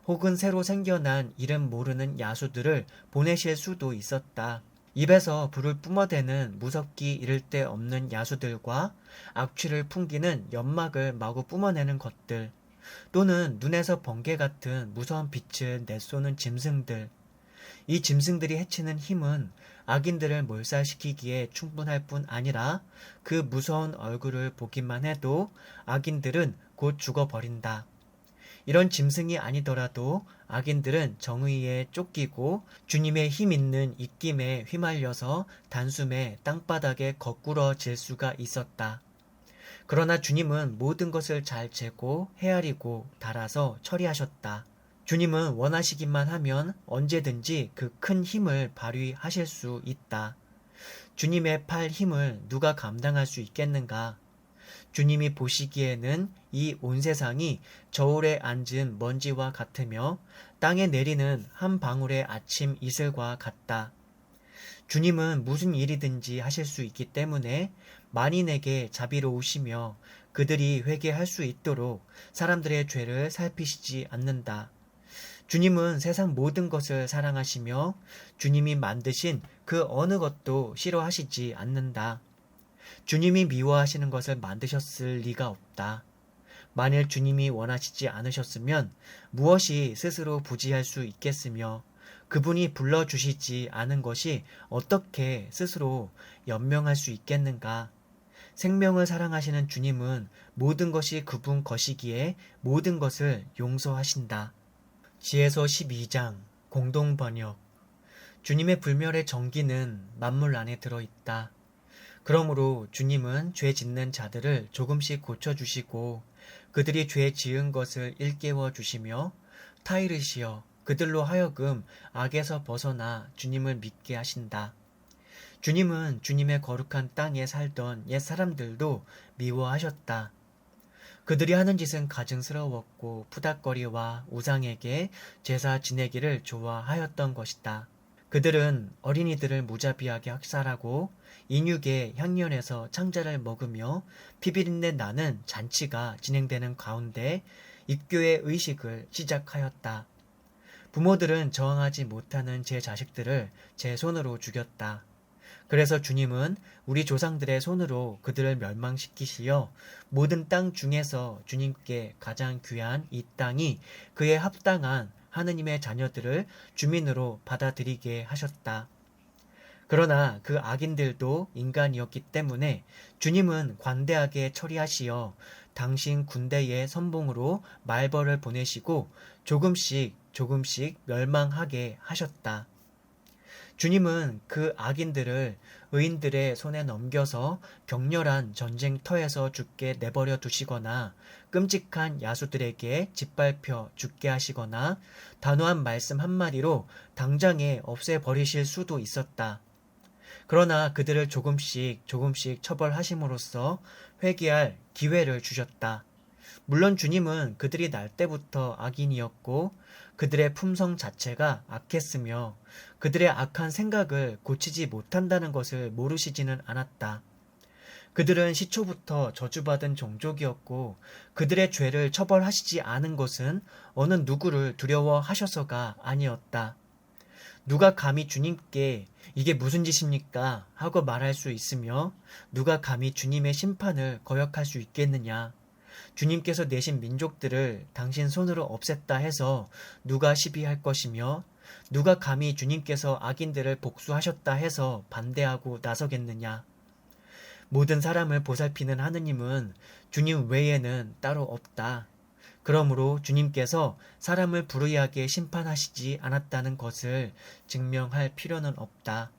혹은 새로 생겨난 이름 모르는 야수들을 보내실 수도 있었다. 입에서 불을 뿜어대는 무섭기 이를 데 없는 야수들과 악취를 풍기는 연막을 마구 뿜어내는 것들, 또는 눈에서 번개 같은 무서운 빛을 내쏘는 짐승들. 이 짐승들이 해치는 힘은 악인들을 몰살시키기에 충분할 뿐 아니라 그 무서운 얼굴을 보기만 해도 악인들은 곧 죽어버린다. 이런 짐승이 아니더라도 악인들은 정의에 쫓기고 주님의 힘 있는 입김에 휘말려서 단숨에 땅바닥에 거꾸러질 수가 있었다. 그러나 주님은 모든 것을 잘 재고 헤아리고 달아서 처리하셨다. 주님은 원하시기만 하면 언제든지 그 큰 힘을 발휘하실 수 있다. 주님의 팔 힘을 누가 감당할 수 있겠는가? 주님이 보시기에는 이 온 세상이 저울에 앉은 먼지와 같으며 땅에 내리는 한 방울의 아침 이슬과 같다. 주님은 무슨 일이든지 하실 수 있기 때문에 만인에게 자비로우시며 그들이 회개할 수 있도록 사람들의 죄를 살피시지 않는다. 주님은 세상 모든 것을 사랑하시며 주님이 만드신 그 어느 것도 싫어하시지 않는다. 주님이 미워하시는 것을 만드셨을 리가 없다. 만일 주님이 원하시지 않으셨으면 무엇이 스스로 부지할 수 있겠으며 그분이 불러주시지 않은 것이 어떻게 스스로 연명할 수 있겠는가? 생명을 사랑하시는 주님은 모든 것이 그분 것이기에 모든 것을 용서하신다. 지혜서 12장 공동번역. 주님의 불멸의 정기는 만물 안에 들어있다. 그러므로 주님은 죄 짓는 자들을 조금씩 고쳐주시고 그들이 죄 지은 것을 일깨워 주시며 타이르시어 그들로 하여금 악에서 벗어나 주님을 믿게 하신다. 주님은 주님의 거룩한 땅에 살던 옛 사람들도 미워하셨다. 그들이 하는 짓은 가증스러웠고 푸닥거리와 우상에게 제사 지내기를 좋아하였던 것이다. 그들은 어린이들을 무자비하게 학살하고 인육의 향년에서 창자를 먹으며 피비린내 나는 잔치가 진행되는 가운데 입교의 의식을 시작하였다. 부모들은 저항하지 못하는 제 자식들을 제 손으로 죽였다. 그래서 주님은 우리 조상들의 손으로 그들을 멸망시키시어 모든 땅 중에서 주님께 가장 귀한 이 땅이 그에 합당한 하느님의 자녀들을 주민으로 받아들이게 하셨다. 그러나 그 악인들도 인간이었기 때문에 주님은 관대하게 처리하시어 당신 군대의 선봉으로 말벌을 보내시고 조금씩 조금씩 멸망하게 하셨다. 주님은 그 악인들을 의인들의 손에 넘겨서 격렬한 전쟁터에서 죽게 내버려 두시거나 끔찍한 야수들에게 짓밟혀 죽게 하시거나 단호한 말씀 한마디로 당장에 없애버리실 수도 있었다. 그러나 그들을 조금씩 조금씩 처벌하심으로써 회개할 기회를 주셨다. 물론 주님은 그들이 날 때부터 악인이었고 그들의 품성 자체가 악했으며 그들의 악한 생각을 고치지 못한다는 것을 모르시지는 않았다. 그들은 시초부터 저주받은 종족이었고 그들의 죄를 처벌하시지 않은 것은 어느 누구를 두려워하셔서가 아니었다. 누가 감히 주님께 이게 무슨 짓입니까? 하고 말할 수 있으며 누가 감히 주님의 심판을 거역할 수 있겠느냐? 주님께서 내신 민족들을 당신 손으로 없앴다 해서 누가 시비할 것이며 누가 감히 주님께서 악인들을 복수하셨다 해서 반대하고 나서겠느냐? 모든 사람을 보살피는 하느님은 주님 외에는 따로 없다. 그러므로 주님께서 사람을 불의하게 심판하시지 않았다는 것을 증명할 필요는 없다.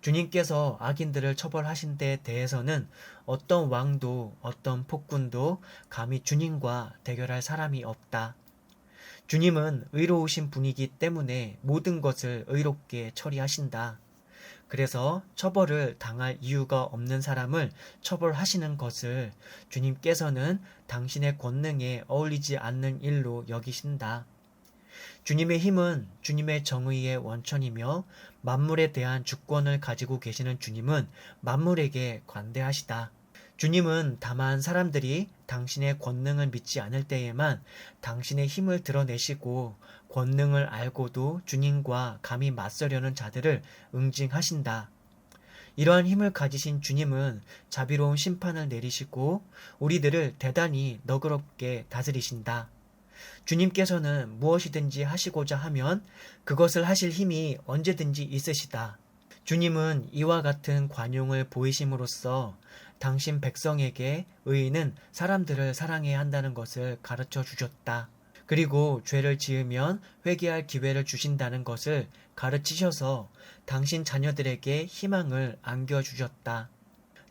주님께서 악인들을 처벌하신 데에 대해서는 어떤 왕도 어떤 폭군도 감히 주님과 대결할 사람이 없다. 주님은 의로우신 분이기 때문에 모든 것을 의롭게 처리하신다. 그래서 처벌을 당할 이유가 없는 사람을 처벌하시는 것을 주님께서는 당신의 권능에 어울리지 않는 일로 여기신다. 주님의 힘은 주님의 정의의 원천이며 만물에 대한 주권을 가지고 계시는 주님은 만물에게 관대하시다. 주님은 다만 사람들이 당신의 권능을 믿지 않을 때에만 당신의 힘을 드러내시고 권능을 알고도 주님과 감히 맞서려는 자들을 응징하신다. 이러한 힘을 가지신 주님은 자비로운 심판을 내리시고 우리들을 대단히 너그럽게 다스리신다. 주님께서는 무엇이든지 하시고자 하면 그것을 하실 힘이 언제든지 있으시다. 주님은 이와 같은 관용을 보이심으로써 당신 백성에게 의인은 사람들을 사랑해야 한다는 것을 가르쳐 주셨다. 그리고 죄를 지으면 회개할 기회를 주신다는 것을 가르치셔서 당신 자녀들에게 희망을 안겨주셨다.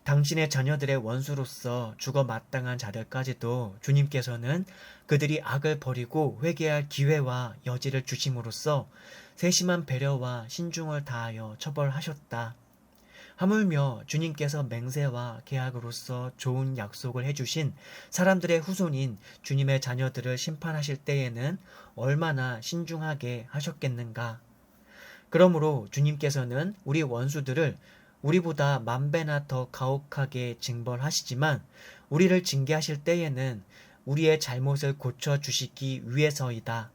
당신의 자녀들의 원수로서 죽어 마땅한 자들까지도 주님께서는 그들이 악을 버리고 회개할 기회와 여지를 주심으로써 세심한 배려와 신중을 다하여 처벌하셨다. 하물며 주님께서 맹세와 계약으로서 좋은 약속을 해주신 사람들의 후손인 주님의 자녀들을 심판하실 때에는 얼마나 신중하게 하셨겠는가. 그러므로 주님께서는 우리 원수들을 우리보다 만배나 더 가혹하게 징벌하시지만 우리를 징계하실 때에는 우리의 잘못을 고쳐주시기 위해서이다.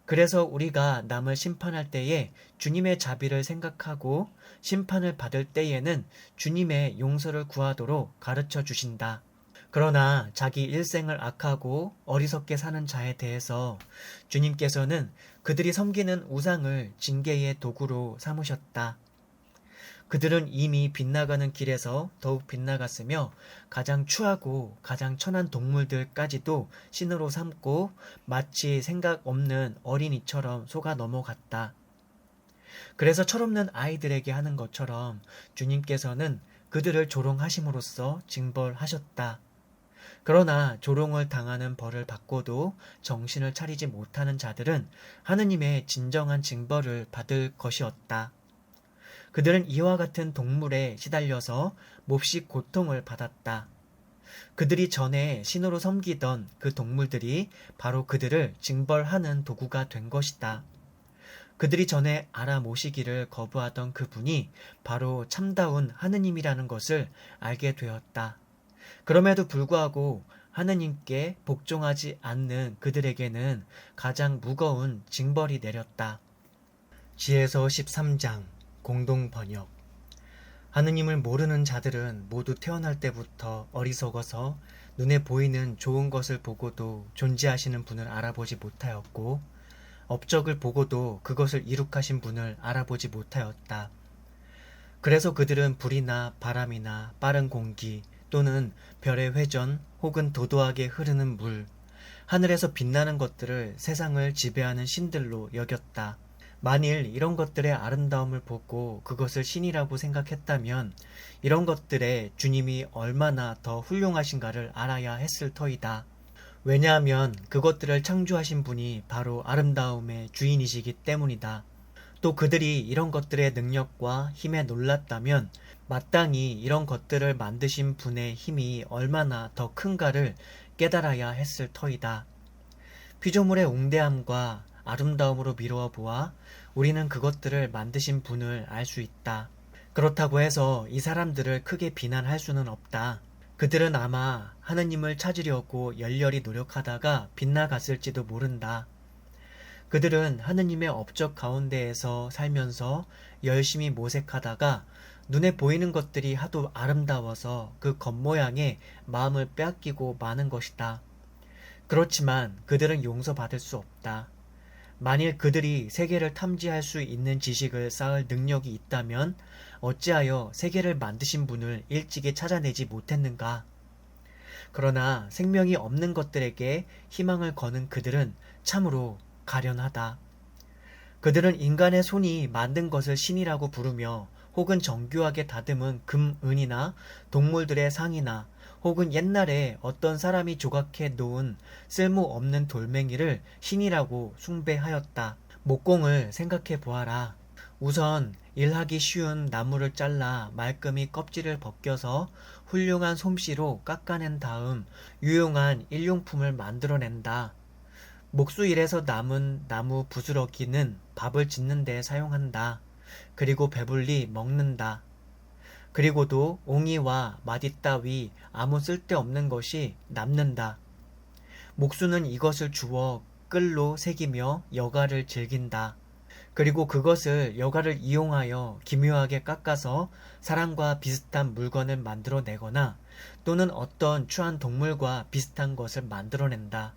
그래서 우리가 남을 심판할 때에 주님의 자비를 생각하고 심판을 받을 때에는 주님의 용서를 구하도록 가르쳐 주신다. 그러나 자기 일생을 악하고 어리석게 사는 자에 대해서 주님께서는 그들이 섬기는 우상을 징계의 도구로 삼으셨다. 그들은 이미 빗나가는 길에서 더욱 빗나갔으며 가장 추하고 가장 천한 동물들까지도 신으로 삼고 마치 생각 없는 어린이처럼 속아 넘어갔다. 그래서 철없는 아이들에게 하는 것처럼 주님께서는 그들을 조롱하심으로써 징벌하셨다. 그러나 조롱을 당하는 벌을 받고도 정신을 차리지 못하는 자들은 하느님의 진정한 징벌을 받을 것이었다. 그들은 이와 같은 동물에 시달려서 몹시 고통을 받았다. 그들이 전에 신으로 섬기던 그 동물들이 바로 그들을 징벌하는 도구가 된 것이다. 그들이 전에 알아모시기를 거부하던 그분이 바로 참다운 하느님이라는 것을 알게 되었다. 그럼에도 불구하고 하느님께 복종하지 않는 그들에게는 가장 무거운 징벌이 내렸다. 지혜서 13장 공동 번역. 하느님을 모르는 자들은 모두 태어날 때부터 어리석어서 눈에 보이는 좋은 것을 보고도 존재하시는 분을 알아보지 못하였고 업적을 보고도 그것을 이룩하신 분을 알아보지 못하였다. 그래서 그들은 불이나 바람이나 빠른 공기 또는 별의 회전 혹은 도도하게 흐르는 물, 하늘에서 빛나는 것들을 세상을 지배하는 신들로 여겼다. 만일 이런 것들의 아름다움을 보고 그것을 신이라고 생각했다면 이런 것들에 주님이 얼마나 더 훌륭하신가를 알아야 했을 터이다. 왜냐하면 그것들을 창조하신 분이 바로 아름다움의 주인이시기 때문이다. 또 그들이 이런 것들의 능력과 힘에 놀랐다면 마땅히 이런 것들을 만드신 분의 힘이 얼마나 더 큰가를 깨달아야 했을 터이다. 피조물의 웅대함과 아름다움으로 미루어 보아 우리는 그것들을 만드신 분을 알 수 있다. 그렇다고 해서 이 사람들을 크게 비난할 수는 없다. 그들은 아마 하느님을 찾으려고 열렬히 노력하다가 빗나갔을지도 모른다. 그들은 하느님의 업적 가운데에서 살면서 열심히 모색하다가 눈에 보이는 것들이 하도 아름다워서 그 겉모양에 마음을 빼앗기고 마는 것이다. 그렇지만 그들은 용서받을 수 없다. 만일 그들이 세계를 탐지할 수 있는 지식을 쌓을 능력이 있다면 어찌하여 세계를 만드신 분을 일찍이 찾아내지 못했는가? 그러나 생명이 없는 것들에게 희망을 거는 그들은 참으로 가련하다. 그들은 인간의 손이 만든 것을 신이라고 부르며 혹은 정교하게 다듬은 금, 은이나 동물들의 상이나 혹은 옛날에 어떤 사람이 조각해 놓은 쓸모없는 돌멩이를 신이라고 숭배하였다. 목공을 생각해 보아라. 우선 일하기 쉬운 나무를 잘라 말끔히 껍질을 벗겨서 훌륭한 솜씨로 깎아낸 다음 유용한 일용품을 만들어낸다. 목수일에서 남은 나무 부스러기는 밥을 짓는 데 사용한다. 그리고 배불리 먹는다. 그리고도 옹이와 마디 따위 아무 쓸데없는 것이 남는다. 목수는 이것을 주워 끌로 새기며 여가를 즐긴다. 그리고 그것을 여가를 이용하여 기묘하게 깎아서 사람과 비슷한 물건을 만들어내거나 또는 어떤 추한 동물과 비슷한 것을 만들어낸다.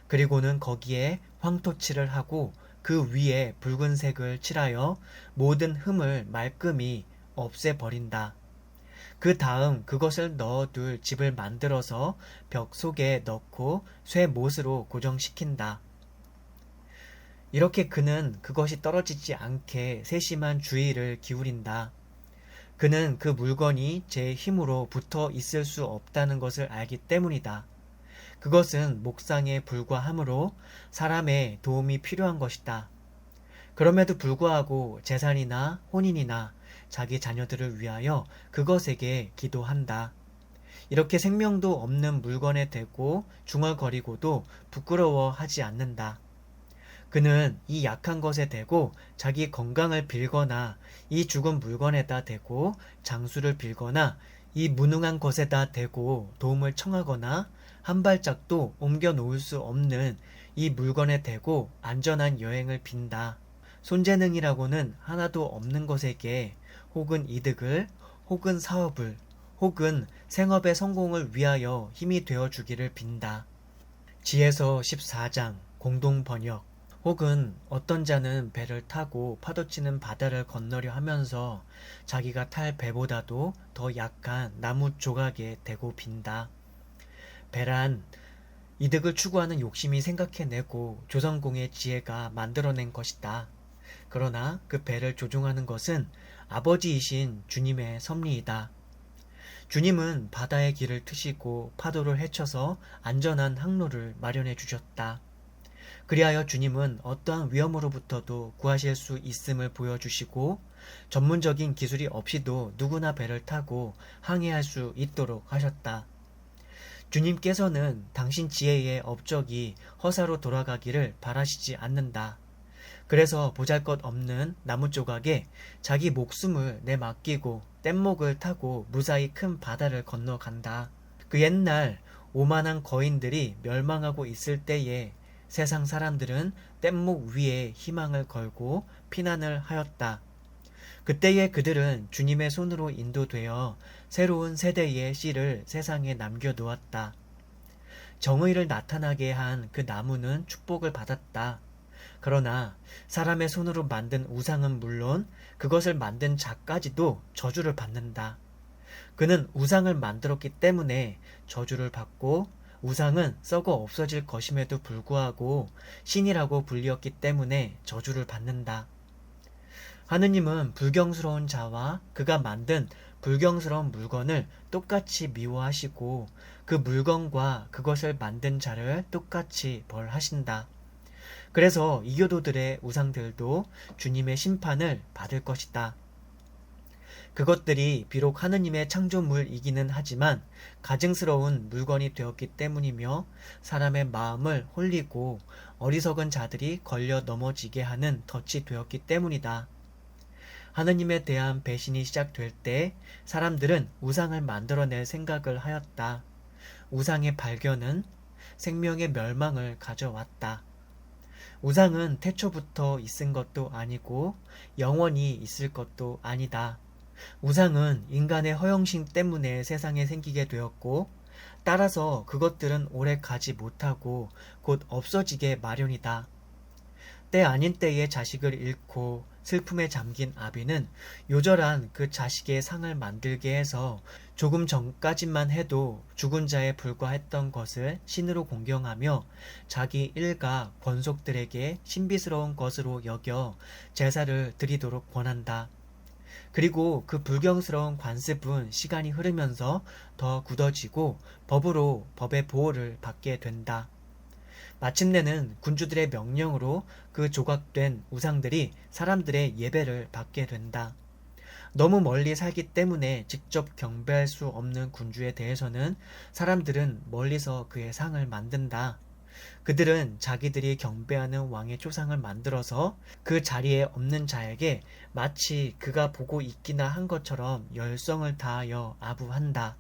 그리고는 거기에 황토칠을 하고 그 위에 붉은색을 칠하여 모든 흠을 말끔히 없애버린다. 그 다음 그것을 넣어둘 집을 만들어서 벽 속에 넣고 쇠못으로 고정시킨다. 이렇게 그는 그것이 떨어지지 않게 세심한 주의를 기울인다. 그는 그 물건이 제 힘으로 붙어 있을 수 없다는 것을 알기 때문이다. 그것은 목상에 불과하므로 사람의 도움이 필요한 것이다. 그럼에도 불구하고 재산이나 혼인이나 자기 자녀들을 위하여 그것에게 기도한다. 이렇게 생명도 없는 물건에 대고 중얼거리고도 부끄러워하지 않는다. 그는 이 약한 것에 대고 자기 건강을 빌거나 이 죽은 물건에다 대고 장수를 빌거나 이 무능한 것에다 대고 도움을 청하거나 한 발짝도 옮겨 놓을 수 없는 이 물건에 대고 안전한 여행을 빈다. 손재능이라고는 하나도 없는 것에게 혹은 이득을 혹은 사업을 혹은 생업의 성공을 위하여 힘이 되어 주기를 빈다. 지혜서 14장 공동 번역. 혹은 어떤 자는 배를 타고 파도치는 바다를 건너려 하면서 자기가 탈 배보다도 더 약한 나무 조각에 대고 빈다. 배란 이득을 추구하는 욕심이 생각해내고 조선공의 지혜가 만들어낸 것이다. 그러나 그 배를 조종하는 것은 아버지이신 주님의 섭리이다. 주님은 바다의 길을 트시고 파도를 헤쳐서 안전한 항로를 마련해 주셨다. 그리하여 주님은 어떠한 위험으로부터도 구하실 수 있음을 보여주시고 전문적인 기술이 없이도 누구나 배를 타고 항해할 수 있도록 하셨다. 주님께서는 당신 지혜의 업적이 허사로 돌아가기를 바라시지 않는다. 그래서 보잘것없는 나무 조각에 자기 목숨을 내맡기고 뗏목을 타고 무사히 큰 바다를 건너간다. 그 옛날 오만한 거인들이 멸망하고 있을 때에 세상 사람들은 뗏목 위에 희망을 걸고 피난을 하였다. 그때에 그들은 주님의 손으로 인도되어 새로운 세대의 씨를 세상에 남겨놓았다. 정의를 나타나게 한 그 나무는 축복을 받았다. 그러나 사람의 손으로 만든 우상은 물론 그것을 만든 자까지도 저주를 받는다. 그는 우상을 만들었기 때문에 저주를 받고 우상은 썩어 없어질 것임에도 불구하고 신이라고 불리었기 때문에 저주를 받는다. 하느님은 불경스러운 자와 그가 만든 불경스러운 물건을 똑같이 미워하시고 그 물건과 그것을 만든 자를 똑같이 벌하신다. 그래서 이교도들의 우상들도 주님의 심판을 받을 것이다. 그것들이 비록 하느님의 창조물이기는 하지만 가증스러운 물건이 되었기 때문이며 사람의 마음을 홀리고 어리석은 자들이 걸려 넘어지게 하는 덫이 되었기 때문이다. 하느님에 대한 배신이 시작될 때 사람들은 우상을 만들어낼 생각을 하였다. 우상의 발견은 생명의 멸망을 가져왔다. 우상은 태초부터 있은 것도 아니고 영원히 있을 것도 아니다. 우상은 인간의 허영심 때문에 세상에 생기게 되었고 따라서 그것들은 오래 가지 못하고 곧 없어지게 마련이다. 때 아닌 때에 자식을 잃고 슬픔에 잠긴 아비는 요절한 그 자식의 상을 만들게 해서 조금 전까지만 해도 죽은 자에 불과했던 것을 신으로 공경하며 자기 일가 권속들에게 신비스러운 것으로 여겨 제사를 드리도록 권한다. 그리고 그 불경스러운 관습은 시간이 흐르면서 더 굳어지고 법으로 법의 보호를 받게 된다. 마침내는 군주들의 명령으로 그 조각된 우상들이 사람들의 예배를 받게 된다. 너무 멀리 살기 때문에 직접 경배할 수 없는 군주에 대해서는 사람들은 멀리서 그의 상을 만든다. 그들은 자기들이 경배하는 왕의 초상을 만들어서 그 자리에 없는 자에게 마치 그가 보고 있기나 한 것처럼 열성을 다하여 아부한다.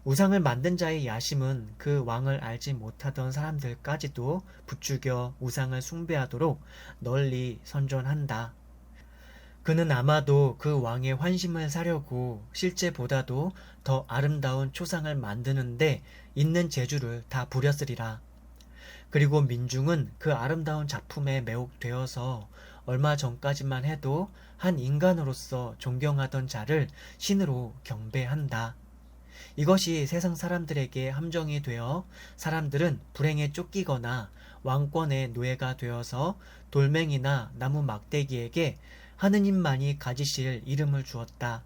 우상을 만든 자의 야심은 그 왕을 알지 못하던 사람들까지도 부추겨 우상을 숭배하도록 널리 선전한다. 그는 아마도 그 왕의 환심을 사려고 실제보다도 더 아름다운 초상을 만드는데 있는 재주를 다 부렸으리라. 그리고 민중은 그 아름다운 작품에 매혹되어서 얼마 전까지만 해도 한 인간으로서 존경하던 자를 신으로 경배한다. 이것이 세상 사람들에게 함정이 되어 사람들은 불행에 쫓기거나 왕권의 노예가 되어서 돌멩이나 나무 막대기에게 하느님만이 가지실 이름을 주었다.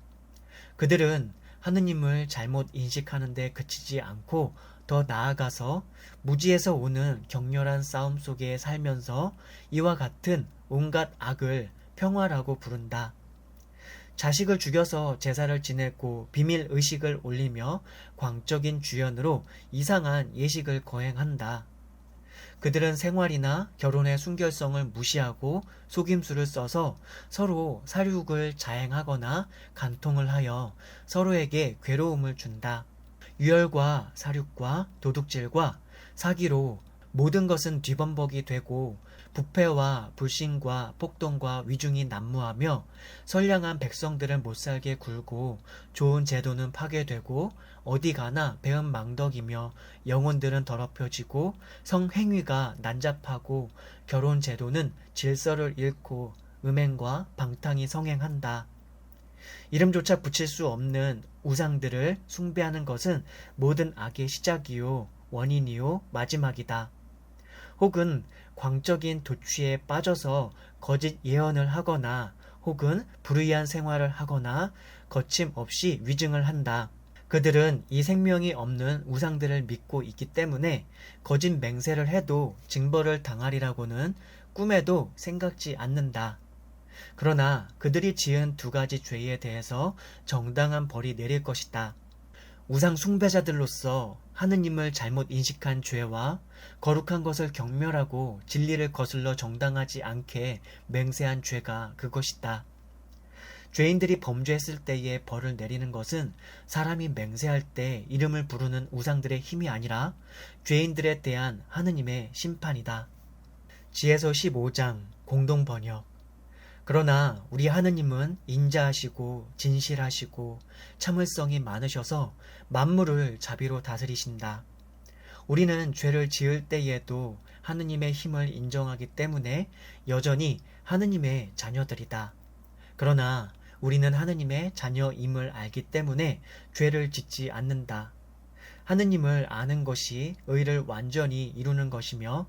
그들은 하느님을 잘못 인식하는 데 그치지 않고 더 나아가서 무지에서 오는 격렬한 싸움 속에 살면서 이와 같은 온갖 악을 평화라고 부른다. 자식을 죽여서 제사를 지내고 비밀 의식을 올리며 광적인 주연으로 이상한 예식을 거행한다. 그들은 생활이나 결혼의 순결성을 무시하고 속임수를 써서 서로 살육을 자행하거나 간통을 하여 서로에게 괴로움을 준다. 유혈과 살육과 도둑질과 사기로 모든 것은 뒤범벅이 되고 부패와 불신과 폭동과 위중이 난무하며 선량한 백성들을 못살게 굴고 좋은 제도는 파괴되고 어디 가나 배은망덕이며 영혼들은 더럽혀지고 성행위가 난잡하고 결혼 제도는 질서를 잃고 음행과 방탕이 성행한다. 이름조차 붙일 수 없는 우상들을 숭배하는 것은 모든 악의 시작이요 원인이요 마지막이다. 혹은 광적인 도취에 빠져서 거짓 예언을 하거나 혹은 불의한 생활을 하거나 거침없이 위증을 한다. 그들은 이 생명이 없는 우상들을 믿고 있기 때문에 거짓 맹세를 해도 징벌을 당하리라고는 꿈에도 생각지 않는다. 그러나 그들이 지은 두 가지 죄에 대해서 정당한 벌이 내릴 것이다. 우상 숭배자들로서 하느님을 잘못 인식한 죄와 거룩한 것을 경멸하고 진리를 거슬러 정당하지 않게 맹세한 죄가 그것이다. 죄인들이 범죄했을 때에 벌을 내리는 것은 사람이 맹세할 때 이름을 부르는 우상들의 힘이 아니라 죄인들에 대한 하느님의 심판이다. 지혜서 15장 공동번역. 그러나 우리 하느님은 인자하시고 진실하시고 참을성이 많으셔서 만물을 자비로 다스리신다. 우리는 죄를 지을 때에도 하느님의 힘을 인정하기 때문에 여전히 하느님의 자녀들이다. 그러나 우리는 하느님의 자녀임을 알기 때문에 죄를 짓지 않는다. 하느님을 아는 것이 의를 완전히 이루는 것이며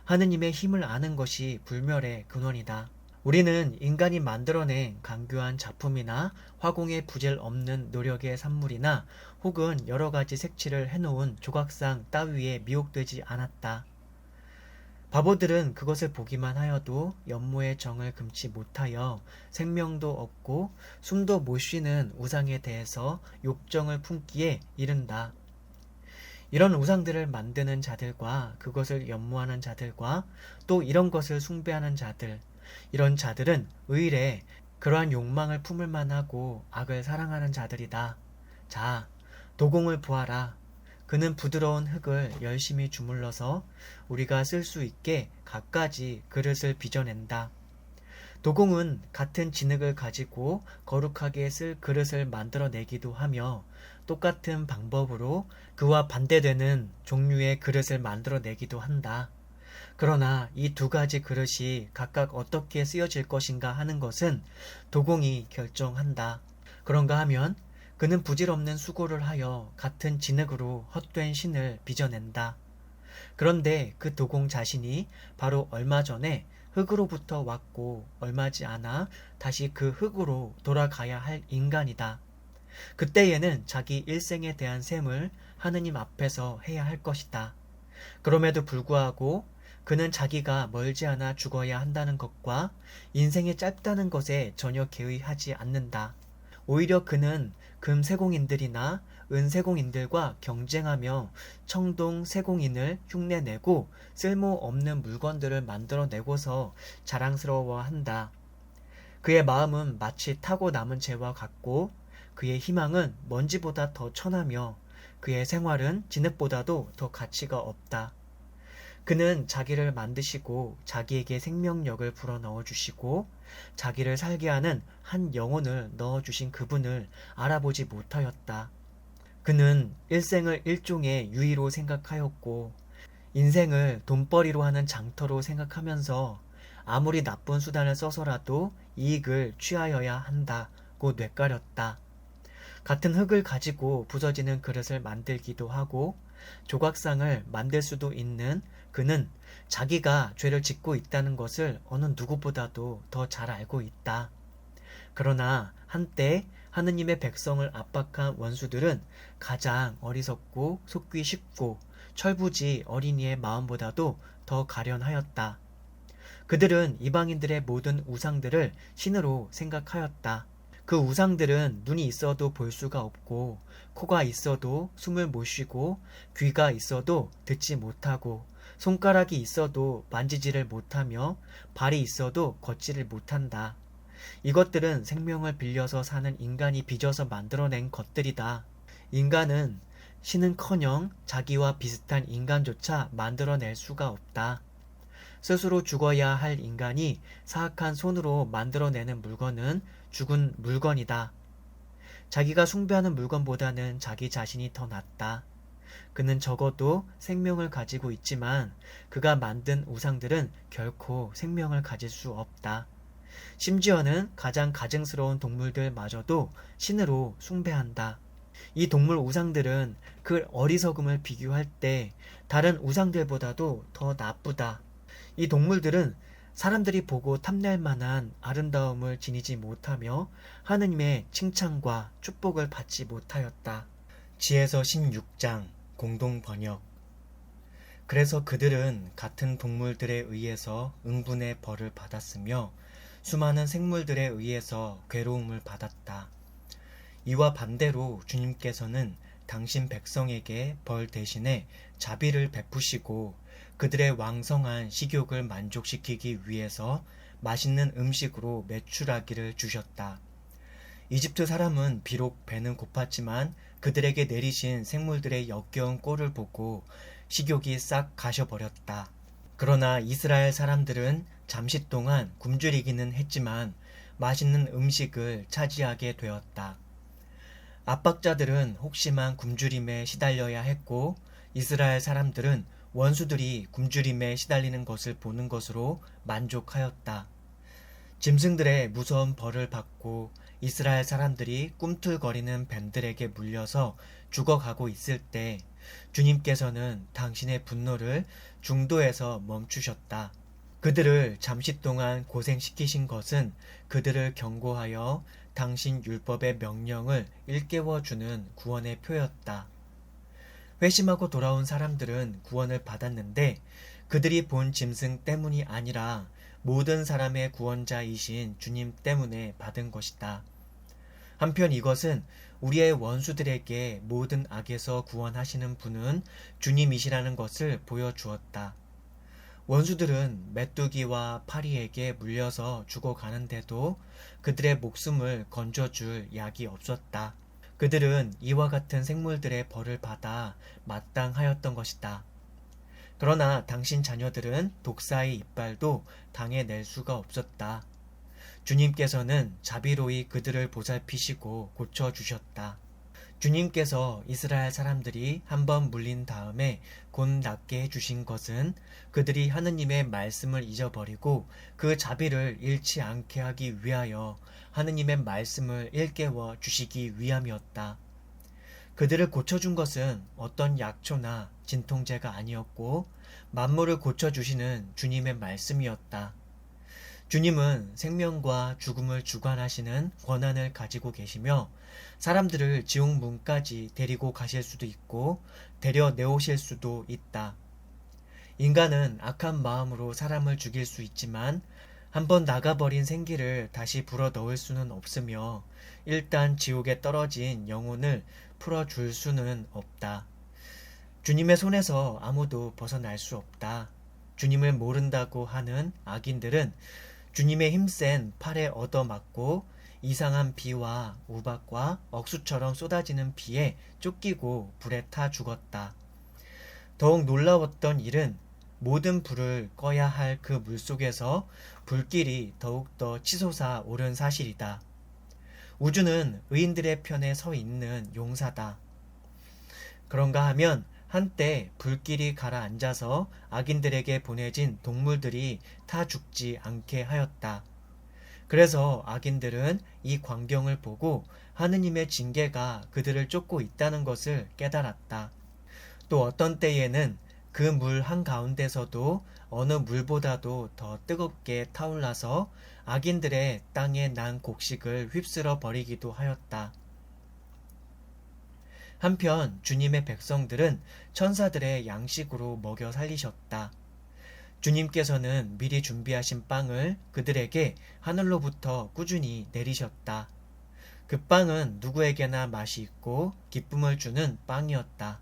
하느님의 힘을 아는 것이 불멸의 근원이다. 우리는 인간이 만들어낸 강교한 작품이나 화공의 부질 없는 노력의 산물이나 혹은 여러 가지 색칠을 해놓은 조각상 따위에 미혹되지 않았다. 바보들은 그것을 보기만 하여도 연모의 정을 금치 못하여 생명도 없고 숨도 못 쉬는 우상에 대해서 욕정을 품기에 이른다. 이런 우상들을 만드는 자들과 그것을 연모하는 자들과 또 이런 것을 숭배하는 자들, 이런 자들은 의일에 그러한 욕망을 품을 만하고 악을 사랑하는 자들이다. 자, 도공을 보아라. 그는 부드러운 흙을 열심히 주물러서 우리가 쓸 수 있게 갖가지 그릇을 빚어낸다. 도공은 같은 진흙을 가지고 거룩하게 쓸 그릇을 만들어내기도 하며 똑같은 방법으로 그와 반대되는 종류의 그릇을 만들어내기도 한다. 그러나 이 두 가지 그릇이 각각 어떻게 쓰여질 것인가 하는 것은 도공이 결정한다. 그런가 하면 그는 부질없는 수고를 하여 같은 진흙으로 헛된 신을 빚어낸다. 그런데 그 도공 자신이 바로 얼마 전에 흙으로부터 왔고 얼마지 않아 다시 그 흙으로 돌아가야 할 인간이다. 그때에는 자기 일생에 대한 셈을 하느님 앞에서 해야 할 것이다. 그럼에도 불구하고 그는 자기가 멀지 않아 죽어야 한다는 것과 인생이 짧다는 것에 전혀 개의하지 않는다. 오히려 그는 금세공인들이나 은세공인들과 경쟁하며 청동 세공인을 흉내내고 쓸모없는 물건들을 만들어내고서 자랑스러워한다. 그의 마음은 마치 타고 남은 재와 같고 그의 희망은 먼지보다 더 천하며 그의 생활은 진흙보다도 더 가치가 없다. 그는 자기를 만드시고 자기에게 생명력을 불어넣어 주시고 자기를 살게 하는 한 영혼을 넣어주신 그분을 알아보지 못하였다. 그는 일생을 일종의 유의로 생각하였고 인생을 돈벌이로 하는 장터로 생각하면서 아무리 나쁜 수단을 써서라도 이익을 취하여야 한다고 뇌까렸다. 같은 흙을 가지고 부서지는 그릇을 만들기도 하고 조각상을 만들 수도 있는 그는 자기가 죄를 짓고 있다는 것을 어느 누구보다도 더 잘 알고 있다. 그러나 한때 하느님의 백성을 압박한 원수들은 가장 어리석고 속기 쉽고 철부지 어린이의 마음보다도 더 가련하였다. 그들은 이방인들의 모든 우상들을 신으로 생각하였다. 그 우상들은 눈이 있어도 볼 수가 없고 코가 있어도 숨을 못 쉬고 귀가 있어도 듣지 못하고 손가락이 있어도 만지지를 못하며 발이 있어도 걷지를 못한다. 이것들은 생명을 빌려서 사는 인간이 빚어서 만들어낸 것들이다. 인간은 신은커녕 자기와 비슷한 인간조차 만들어낼 수가 없다. 스스로 죽어야 할 인간이 사악한 손으로 만들어내는 물건은 죽은 물건이다. 자기가 숭배하는 물건보다는 자기 자신이 더 낫다. 그는 적어도 생명을 가지고 있지만 그가 만든 우상들은 결코 생명을 가질 수 없다. 심지어는 가장 가증스러운 동물들마저도 신으로 숭배한다. 이 동물 우상들은 그 어리석음을 비교할 때 다른 우상들보다도 더 나쁘다. 이 동물들은 사람들이 보고 탐낼 만한 아름다움을 지니지 못하며 하느님의 칭찬과 축복을 받지 못하였다. 지에서 16장 공동 번역. 그래서 그들은 같은 동물들에 의해서 응분의 벌을 받았으며 수많은 생물들에 의해서 괴로움을 받았다. 이와 반대로 주님께서는 당신 백성에게 벌 대신에 자비를 베푸시고 그들의 왕성한 식욕을 만족시키기 위해서 맛있는 음식으로 매출하기를 주셨다. 이집트 사람은 비록 배는 고팠지만 그들에게 내리신 생물들의 역겨운 꼴을 보고 식욕이 싹 가셔버렸다. 그러나 이스라엘 사람들은 잠시 동안 굶주리기는 했지만 맛있는 음식을 차지하게 되었다. 압박자들은 혹시만 굶주림에 시달려야 했고 이스라엘 사람들은 원수들이 굶주림에 시달리는 것을 보는 것으로 만족하였다. 짐승들의 무서운 벌을 받고 이스라엘 사람들이 꿈틀거리는 뱀들에게 물려서 죽어가고 있을 때 주님께서는 당신의 분노를 중도에서 멈추셨다. 그들을 잠시 동안 고생시키신 것은 그들을 경고하여 당신 율법의 명령을 일깨워주는 구원의 표였다. 회심하고 돌아온 사람들은 구원을 받았는데 그들이 본 짐승 때문이 아니라 모든 사람의 구원자이신 주님 때문에 받은 것이다. 한편 이것은 우리의 원수들에게 모든 악에서 구원하시는 분은 주님이시라는 것을 보여주었다. 원수들은 메뚜기와 파리에게 물려서 죽어가는데도 그들의 목숨을 건져줄 약이 없었다. 그들은 이와 같은 생물들의 벌을 받아 마땅하였던 것이다. 그러나 당신 자녀들은 독사의 이빨도 당해낼 수가 없었다. 주님께서는 자비로이 그들을 보살피시고 고쳐주셨다. 주님께서 이스라엘 사람들이 한번 물린 다음에 곧 낫게 해주신 것은 그들이 하느님의 말씀을 잊어버리고 그 자비를 잃지 않게 하기 위하여 하느님의 말씀을 일깨워 주시기 위함이었다. 그들을 고쳐준 것은 어떤 약초나 진통제가 아니었고 만물을 고쳐주시는 주님의 말씀이었다. 주님은 생명과 죽음을 주관하시는 권한을 가지고 계시며 사람들을 지옥 문까지 데리고 가실 수도 있고 데려내오실 수도 있다. 인간은 악한 마음으로 사람을 죽일 수 있지만 한번 나가버린 생기를 다시 불어넣을 수는 없으며 일단 지옥에 떨어진 영혼을 풀어줄 수는 없다. 주님의 손에서 아무도 벗어날 수 없다. 주님을 모른다고 하는 악인들은 주님의 힘센 팔에 얻어맞고 이상한 비와 우박과 억수처럼 쏟아지는 비에 쫓기고 불에 타 죽었다. 더욱 놀라웠던 일은 모든 불을 꺼야 할 그 물속에서 불길이 더욱더 치솟아 오른 사실이다. 우주는 의인들의 편에 서 있는 용사다. 그런가 하면 한때 불길이 가라앉아서 악인들에게 보내진 동물들이 타 죽지 않게 하였다. 그래서 악인들은 이 광경을 보고 하느님의 징계가 그들을 쫓고 있다는 것을 깨달았다. 또 어떤 때에는 그 물 한가운데서도 어느 물보다도 더 뜨겁게 타올라서 악인들의 땅에 난 곡식을 휩쓸어 버리기도 하였다. 한편 주님의 백성들은 천사들의 양식으로 먹여 살리셨다. 주님께서는 미리 준비하신 빵을 그들에게 하늘로부터 꾸준히 내리셨다. 그 빵은 누구에게나 맛이 있고 기쁨을 주는 빵이었다.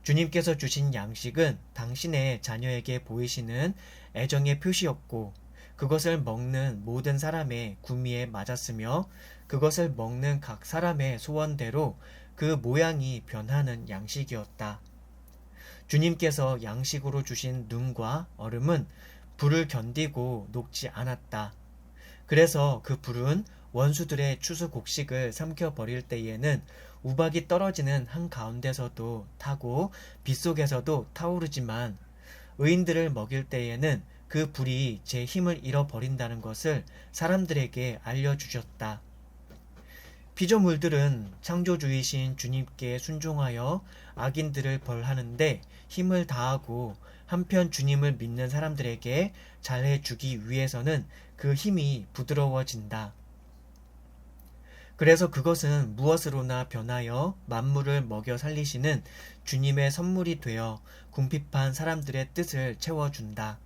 주님께서 주신 양식은 당신의 자녀에게 보이시는 애정의 표시였고 그것을 먹는 모든 사람의 구미에 맞았으며 그것을 먹는 각 사람의 소원대로 그 모양이 변하는 양식이었다. 주님께서 양식으로 주신 눈과 얼음은 불을 견디고 녹지 않았다. 그래서 그 불은 원수들의 추수 곡식을 삼켜버릴 때에는 우박이 떨어지는 한가운데서도 타고 빗속에서도 타오르지만 의인들을 먹일 때에는 그 불이 제 힘을 잃어버린다는 것을 사람들에게 알려주셨다. 피조물들은 창조주이신 주님께 순종하여 악인들을 벌하는데 힘을 다하고 한편 주님을 믿는 사람들에게 잘해주기 위해서는 그 힘이 부드러워진다. 그래서 그것은 무엇으로나 변하여 만물을 먹여 살리시는 주님의 선물이 되어 궁핍한 사람들의 뜻을 채워준다.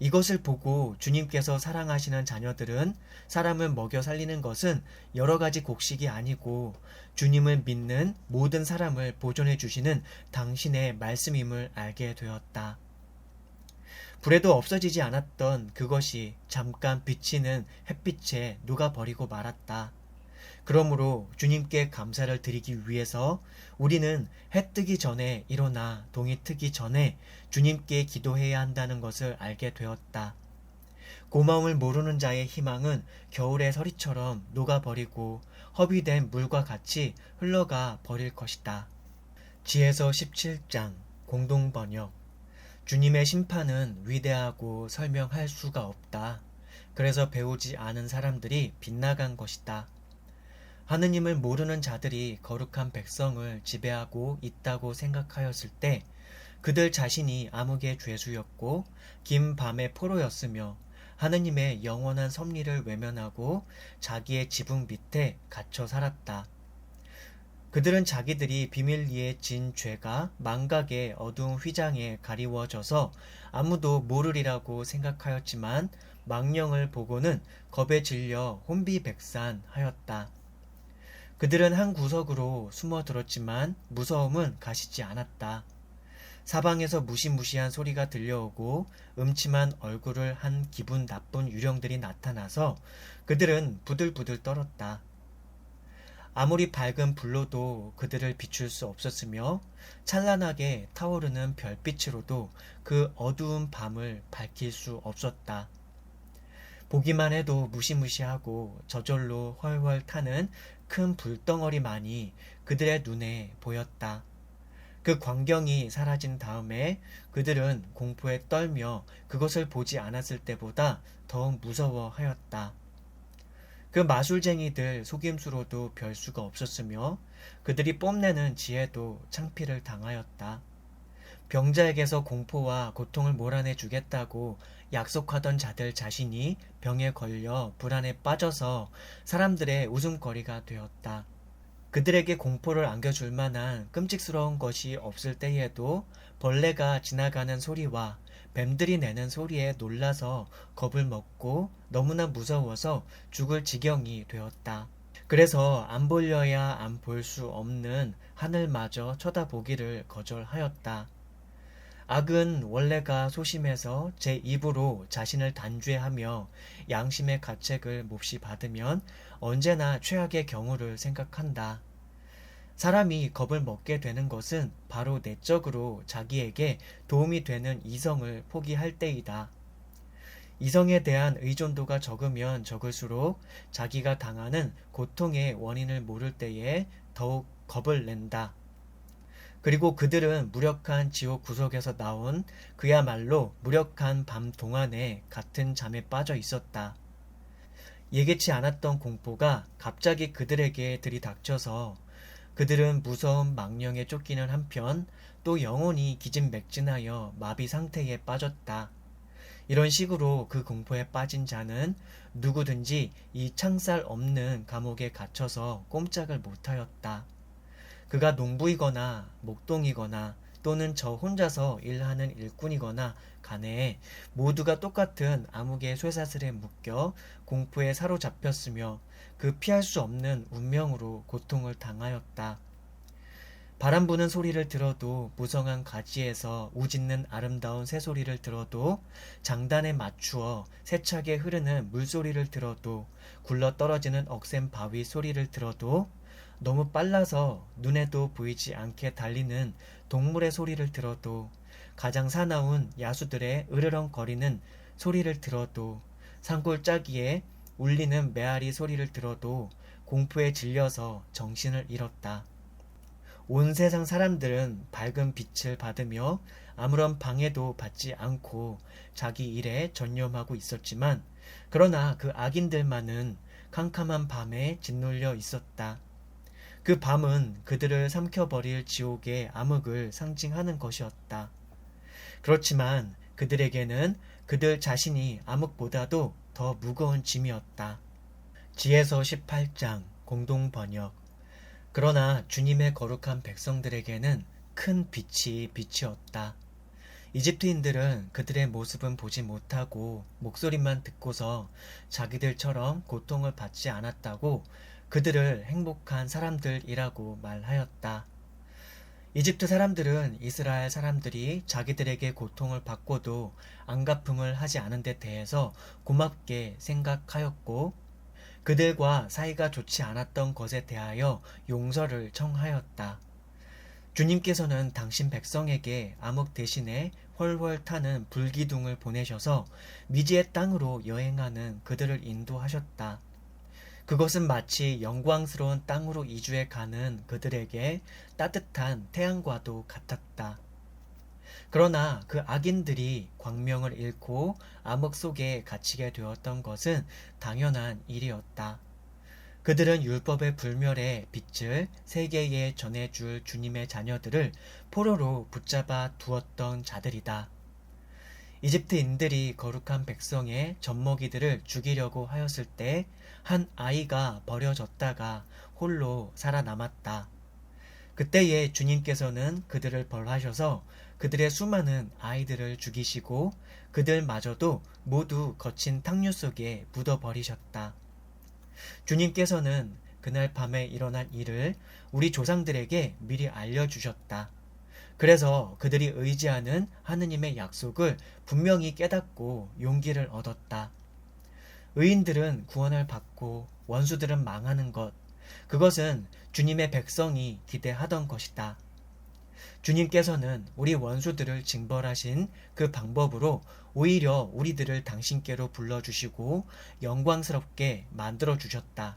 이것을 보고 주님께서 사랑하시는 자녀들은 사람을 먹여 살리는 것은 여러 가지 곡식이 아니고 주님을 믿는 모든 사람을 보존해 주시는 당신의 말씀임을 알게 되었다. 불에도 없어지지 않았던 그것이 잠깐 비치는 햇빛에 녹아버리고 말았다. 그러므로 주님께 감사를 드리기 위해서 우리는 해 뜨기 전에 일어나 동이 트기 전에 주님께 기도해야 한다는 것을 알게 되었다. 고마움을 모르는 자의 희망은 겨울의 서리처럼 녹아버리고 허비된 물과 같이 흘러가 버릴 것이다. 지혜서 17장 공동번역. 주님의 심판은 위대하고 설명할 수가 없다. 그래서 배우지 않은 사람들이 빗나간 것이다. 하느님을 모르는 자들이 거룩한 백성을 지배하고 있다고 생각하였을 때 그들 자신이 암흑의 죄수였고 긴 밤의 포로였으며 하느님의 영원한 섭리를 외면하고 자기의 지붕 밑에 갇혀 살았다. 그들은 자기들이 비밀리에 진 죄가 망각의 어두운 휘장에 가리워져서 아무도 모르리라고 생각하였지만 망령을 보고는 겁에 질려 혼비백산하였다. 그들은 한 구석으로 숨어들었지만 무서움은 가시지 않았다. 사방에서 무시무시한 소리가 들려오고 음침한 얼굴을 한 기분 나쁜 유령들이 나타나서 그들은 부들부들 떨었다. 아무리 밝은 불로도 그들을 비출 수 없었으며 찬란하게 타오르는 별빛으로도 그 어두운 밤을 밝힐 수 없었다. 보기만 해도 무시무시하고 저절로 훨훨 타는 큰 불덩어리만이 그들의 눈에 보였다. 그 광경이 사라진 다음에 그들은 공포에 떨며 그것을 보지 않았을 때보다 더욱 무서워하였다. 그 마술쟁이들 속임수로도 별 수가 없었으며 그들이 뽐내는 지혜도 창피를 당하였다. 병자에게서 공포와 고통을 몰아내 주겠다고 약속하던 자들 자신이 병에 걸려 불안에 빠져서 사람들의 웃음거리가 되었다. 그들에게 공포를 안겨줄 만한 끔찍스러운 것이 없을 때에도 벌레가 지나가는 소리와 뱀들이 내는 소리에 놀라서 겁을 먹고 너무나 무서워서 죽을 지경이 되었다. 그래서 안 보려야 안 볼 수 없는 하늘마저 쳐다보기를 거절하였다. 악은 원래가 소심해서 제 입으로 자신을 단죄하며 양심의 가책을 몹시 받으면 언제나 최악의 경우를 생각한다. 사람이 겁을 먹게 되는 것은 바로 내적으로 자기에게 도움이 되는 이성을 포기할 때이다. 이성에 대한 의존도가 적으면 적을수록 자기가 당하는 고통의 원인을 모를 때에 더욱 겁을 낸다. 그리고 그들은 무력한 지옥 구석에서 나온 그야말로 무력한 밤 동안에 같은 잠에 빠져 있었다. 예기치 않았던 공포가 갑자기 그들에게 들이닥쳐서 그들은 무서운 망령에 쫓기는 한편 또 영혼이 기진맥진하여 마비 상태에 빠졌다. 이런 식으로 그 공포에 빠진 자는 누구든지 이 창살 없는 감옥에 갇혀서 꼼짝을 못하였다. 그가 농부이거나 목동이거나 또는 저 혼자서 일하는 일꾼이거나 간에 모두가 똑같은 암흑의 쇠사슬에 묶여 공포에 사로잡혔으며 그 피할 수 없는 운명으로 고통을 당하였다. 바람 부는 소리를 들어도 무성한 가지에서 우짖는 아름다운 새소리를 들어도 장단에 맞추어 세차게 흐르는 물소리를 들어도 굴러떨어지는 억센 바위 소리를 들어도 너무 빨라서 눈에도 보이지 않게 달리는 동물의 소리를 들어도 가장 사나운 야수들의 으르렁거리는 소리를 들어도 산골짜기에 울리는 메아리 소리를 들어도 공포에 질려서 정신을 잃었다. 온 세상 사람들은 밝은 빛을 받으며 아무런 방해도 받지 않고 자기 일에 전념하고 있었지만 그러나 그 악인들만은 캄캄한 밤에 짓눌려 있었다. 그 밤은 그들을 삼켜버릴 지옥의 암흑을 상징하는 것이었다. 그렇지만 그들에게는 그들 자신이 암흑보다도 더 무거운 짐이었다. 지혜서 18장 공동번역. 그러나 주님의 거룩한 백성들에게는 큰 빛이 비치었다. 이집트인들은 그들의 모습은 보지 못하고 목소리만 듣고서 자기들처럼 고통을 받지 않았다고 그들을 행복한 사람들이라고 말하였다. 이집트 사람들은 이스라엘 사람들이 자기들에게 고통을 받고도 안갚음을 하지 않은 데 대해서 고맙게 생각하였고 그들과 사이가 좋지 않았던 것에 대하여 용서를 청하였다. 주님께서는 당신 백성에게 암흑 대신에 훨훨 타는 불기둥을 보내셔서 미지의 땅으로 여행하는 그들을 인도하셨다. 그것은 마치 영광스러운 땅으로 이주해 가는 그들에게 따뜻한 태양과도 같았다. 그러나 그 악인들이 광명을 잃고 암흑 속에 갇히게 되었던 것은 당연한 일이었다. 그들은 율법의 불멸의 빛을 세계에 전해줄 주님의 자녀들을 포로로 붙잡아 두었던 자들이다. 이집트인들이 거룩한 백성의 젖먹이들을 죽이려고 하였을 때 한 아이가 버려졌다가 홀로 살아남았다. 그때에 주님께서는 그들을 벌하셔서 그들의 수많은 아이들을 죽이시고 그들마저도 모두 거친 탕류 속에 묻어버리셨다. 주님께서는 그날 밤에 일어난 일을 우리 조상들에게 미리 알려주셨다. 그래서 그들이 의지하는 하느님의 약속을 분명히 깨닫고 용기를 얻었다. 의인들은 구원을 받고 원수들은 망하는 것, 그것은 주님의 백성이 기대하던 것이다. 주님께서는 우리 원수들을 징벌하신 그 방법으로 오히려 우리들을 당신께로 불러주시고 영광스럽게 만들어주셨다.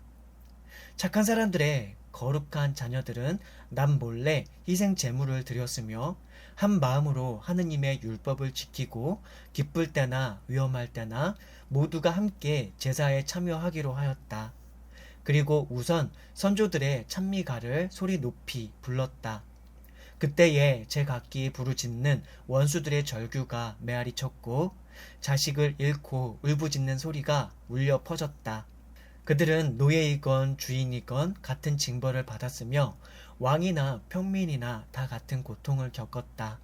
착한 사람들의 거룩한 자녀들은 남몰래 희생 제물을 드렸으며 한 마음으로 하느님의 율법을 지키고 기쁠 때나 위험할 때나 모두가 함께 제사에 참여하기로 하였다. 그리고 우선 선조들의 찬미가를 소리 높이 불렀다. 그때에 제각기 부르짖는 원수들의 절규가 메아리 쳤고 자식을 잃고 울부짖는 소리가 울려 퍼졌다. 그들은 노예이건 주인이건 같은 징벌을 받았으며 왕이나 평민이나 다 같은 고통을 겪었다.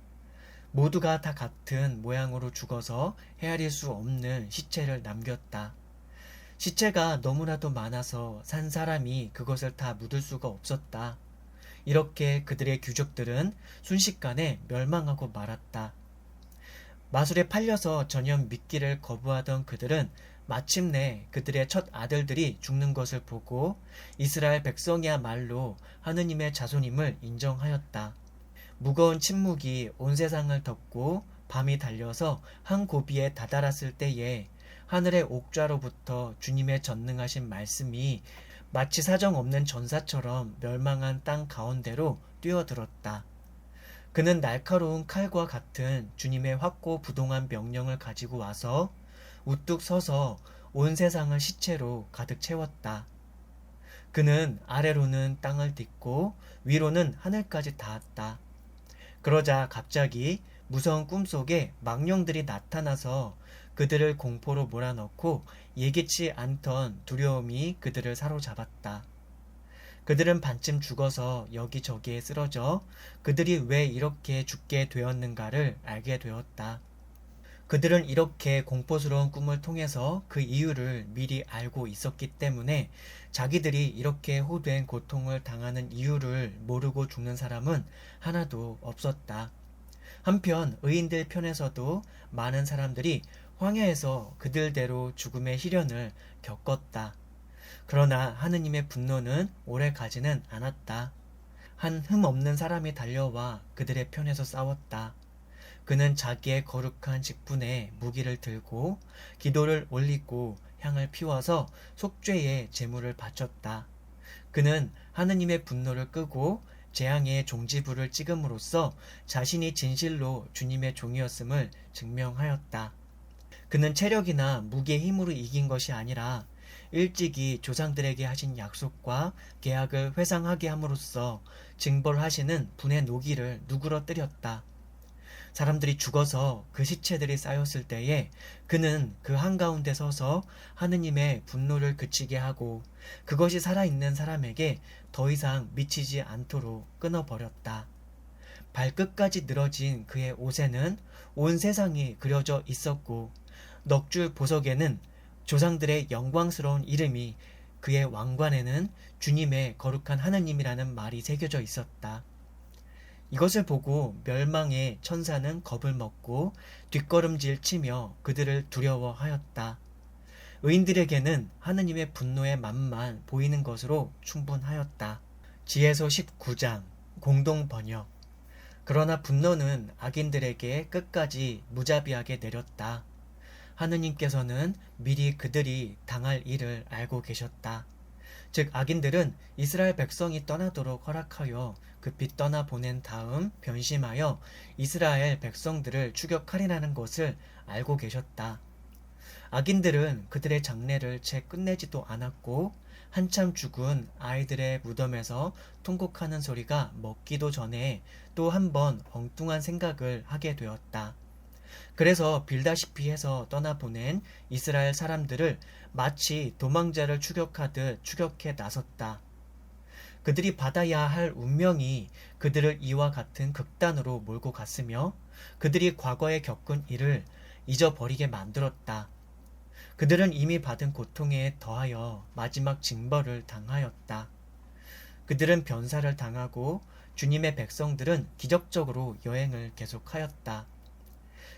모두가 다 같은 모양으로 죽어서 헤아릴 수 없는 시체를 남겼다. 시체가 너무나도 많아서 산 사람이 그것을 다 묻을 수가 없었다. 이렇게 그들의 귀족들은 순식간에 멸망하고 말았다. 마술에 팔려서 전혀 믿기를 거부하던 그들은 마침내 그들의 첫 아들들이 죽는 것을 보고 이스라엘 백성이야말로 하느님의 자손임을 인정하였다. 무거운 침묵이 온 세상을 덮고 밤이 달려서 한 고비에 다다랐을 때에 하늘의 옥좌로부터 주님의 전능하신 말씀이 마치 사정없는 전사처럼 멸망한 땅 가운데로 뛰어들었다. 그는 날카로운 칼과 같은 주님의 확고부동한 명령을 가지고 와서 우뚝 서서 온 세상을 시체로 가득 채웠다. 그는 아래로는 땅을 딛고 위로는 하늘까지 닿았다. 그러자 갑자기 무서운 꿈속에 망령들이 나타나서 그들을 공포로 몰아넣고 예기치 않던 두려움이 그들을 사로잡았다. 그들은 반쯤 죽어서 여기저기에 쓰러져 그들이 왜 이렇게 죽게 되었는가를 알게 되었다. 그들은 이렇게 공포스러운 꿈을 통해서 그 이유를 미리 알고 있었기 때문에 자기들이 이렇게 호된 고통을 당하는 이유를 모르고 죽는 사람은 하나도 없었다. 한편 의인들 편에서도 많은 사람들이 황야에서 그들대로 죽음의 시련을 겪었다. 그러나 하느님의 분노는 오래 가지는 않았다. 한 흠없는 사람이 달려와 그들의 편에서 싸웠다. 그는 자기의 거룩한 직분에 무기를 들고 기도를 올리고 향을 피워서 속죄의 제물을 바쳤다. 그는 하느님의 분노를 끄고 재앙의 종지부를 찍음으로써 자신이 진실로 주님의 종이었음을 증명하였다. 그는 체력이나 무기의 힘으로 이긴 것이 아니라 일찍이 조상들에게 하신 약속과 계약을 회상하게 함으로써 징벌하시는 분의 노기를 누그러뜨렸다. 사람들이 죽어서 그 시체들이 쌓였을 때에 그는 그 한가운데 서서 하느님의 분노를 그치게 하고 그것이 살아있는 사람에게 더 이상 미치지 않도록 끊어버렸다. 발끝까지 늘어진 그의 옷에는 온 세상이 그려져 있었고 넋줄 보석에는 조상들의 영광스러운 이름이 그의 왕관에는 주님의 거룩한 하느님이라는 말이 새겨져 있었다. 이것을 보고 멸망의 천사는 겁을 먹고 뒷걸음질 치며 그들을 두려워하였다. 의인들에게는 하느님의 분노의 맛만 보이는 것으로 충분하였다. 지혜서 19장 공동 번역. 그러나 분노는 악인들에게 끝까지 무자비하게 내렸다. 하느님께서는 미리 그들이 당할 일을 알고 계셨다. 즉 악인들은 이스라엘 백성이 떠나도록 허락하여 급히 떠나 보낸 다음 변심하여 이스라엘 백성들을 추격하리라는 것을 알고 계셨다. 악인들은 그들의 장례를 채 끝내지도 않았고 한참 죽은 아이들의 무덤에서 통곡하는 소리가 멎기도 전에 또 한 번 엉뚱한 생각을 하게 되었다. 그래서 빌다시피 해서 떠나보낸 이스라엘 사람들을 마치 도망자를 추격하듯 추격해 나섰다. 그들이 받아야 할 운명이 그들을 이와 같은 극단으로 몰고 갔으며 그들이 과거에 겪은 일을 잊어버리게 만들었다. 그들은 이미 받은 고통에 더하여 마지막 징벌을 당하였다. 그들은 변사를 당하고 주님의 백성들은 기적적으로 여행을 계속하였다.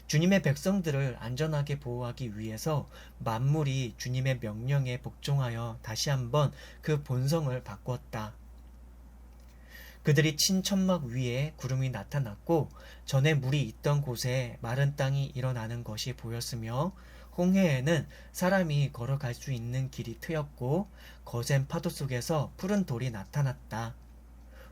주님의 백성들을 안전하게 보호하기 위해서 만물이 주님의 명령에 복종하여 다시 한번 그 본성을 바꾸었다. 그들이 친 천막 위에 구름이 나타났고 전에 물이 있던 곳에 마른 땅이 일어나는 것이 보였으며 홍해에는 사람이 걸어갈 수 있는 길이 트였고 거센 파도 속에서 푸른 돌이 나타났다.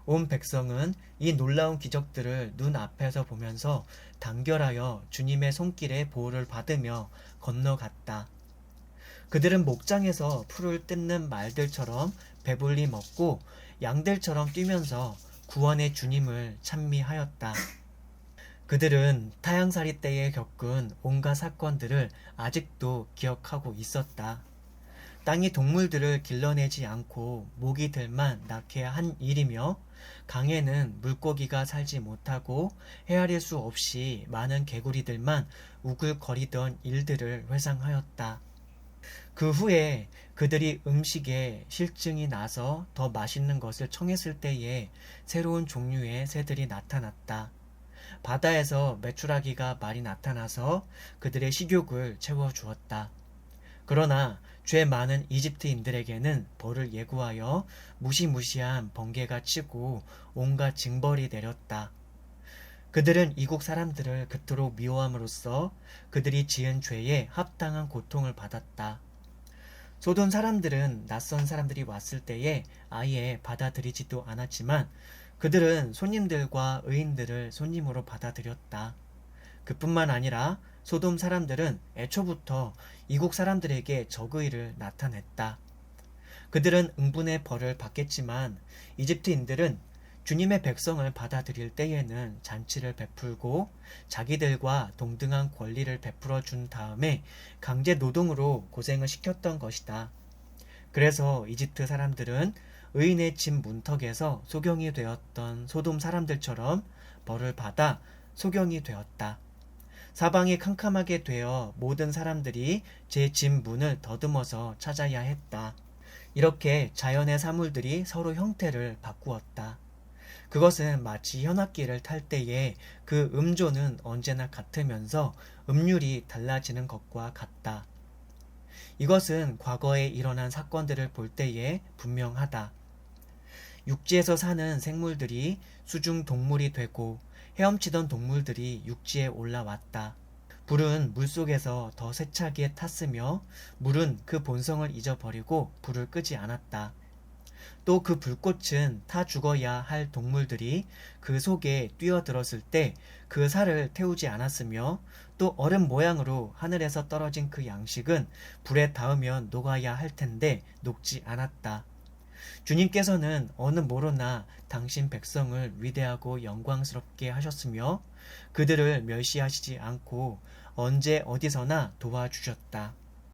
온 백성은 이 놀라운 기적들을 눈앞에서 보면서 단결하여 주님의 손길의 보호를 받으며 건너갔다. 그들은 목장에서 풀을 뜯는 말들처럼 배불리 먹고 양들처럼 뛰면서 구원의 주님을 찬미하였다. 그들은 타향살이 때에 겪은 온갖 사건들을 아직도 기억하고 있었다. 땅이 동물들을 길러내지 않고 모기들만 낳게 한 일이며 강에는 물고기가 살지 못하고 헤아릴 수 없이 많은 개구리들만 우글거리던 일들을 회상하였다. 그 후에 그들이 음식에 실증이 나서 더 맛있는 것을 청했을 때에 새로운 종류의 새들이 나타났다. 바다에서 메추라기가 많이 나타나서 그들의 식욕을 채워주었다. 그러나 죄 많은 이집트인들에게는 벌을 예고하여 무시무시한 번개가 치고 온갖 징벌이 내렸다. 그들은 이국 사람들을 그토록 미워함으로써 그들이 지은 죄에 합당한 고통을 받았다. 소돔 사람들은 낯선 사람들이 왔을 때에 아예 받아들이지도 않았지만 그들은 손님들과 의인들을 손님으로 받아들였다. 그뿐만 아니라 소돔 사람들은 애초부터 이국 사람들에게 적의를 나타냈다. 그들은 응분의 벌을 받겠지만 이집트인들은 주님의 백성을 받아들일 때에는 잔치를 베풀고 자기들과 동등한 권리를 베풀어 준 다음에 강제 노동으로 고생을 시켰던 것이다. 그래서 이집트 사람들은 의인의 집 문턱에서 소경이 되었던 소돔 사람들처럼 벌을 받아 소경이 되었다. 사방이 캄캄하게 되어 모든 사람들이 제 집 문을 더듬어서 찾아야 했다. 이렇게 자연의 사물들이 서로 형태를 바꾸었다. 그것은 마치 현악기를 탈 때에 그 음조는 언제나 같으면서 음률이 달라지는 것과 같다. 이것은 과거에 일어난 사건들을 볼 때에 분명하다. 육지에서 사는 생물들이 수중 동물이 되고 헤엄치던 동물들이 육지에 올라왔다. 불은 물속에서 더 세차게 탔으며 물은 그 본성을 잊어버리고 불을 끄지 않았다. 또 그 불꽃은 타 죽어야 할 동물들이 그 속에 뛰어들었을 때 그 살을 태우지 않았으며 또 얼음 모양으로 하늘에서 떨어진 그 양식은 불에 닿으면 녹아야 할 텐데 녹지 않았다. 주님께서는 어느 모로나 당신 백성을 위대하고 영광스럽게 하셨으며 그들을 멸시하시지 않고 언제 어디서나 도와주셨다.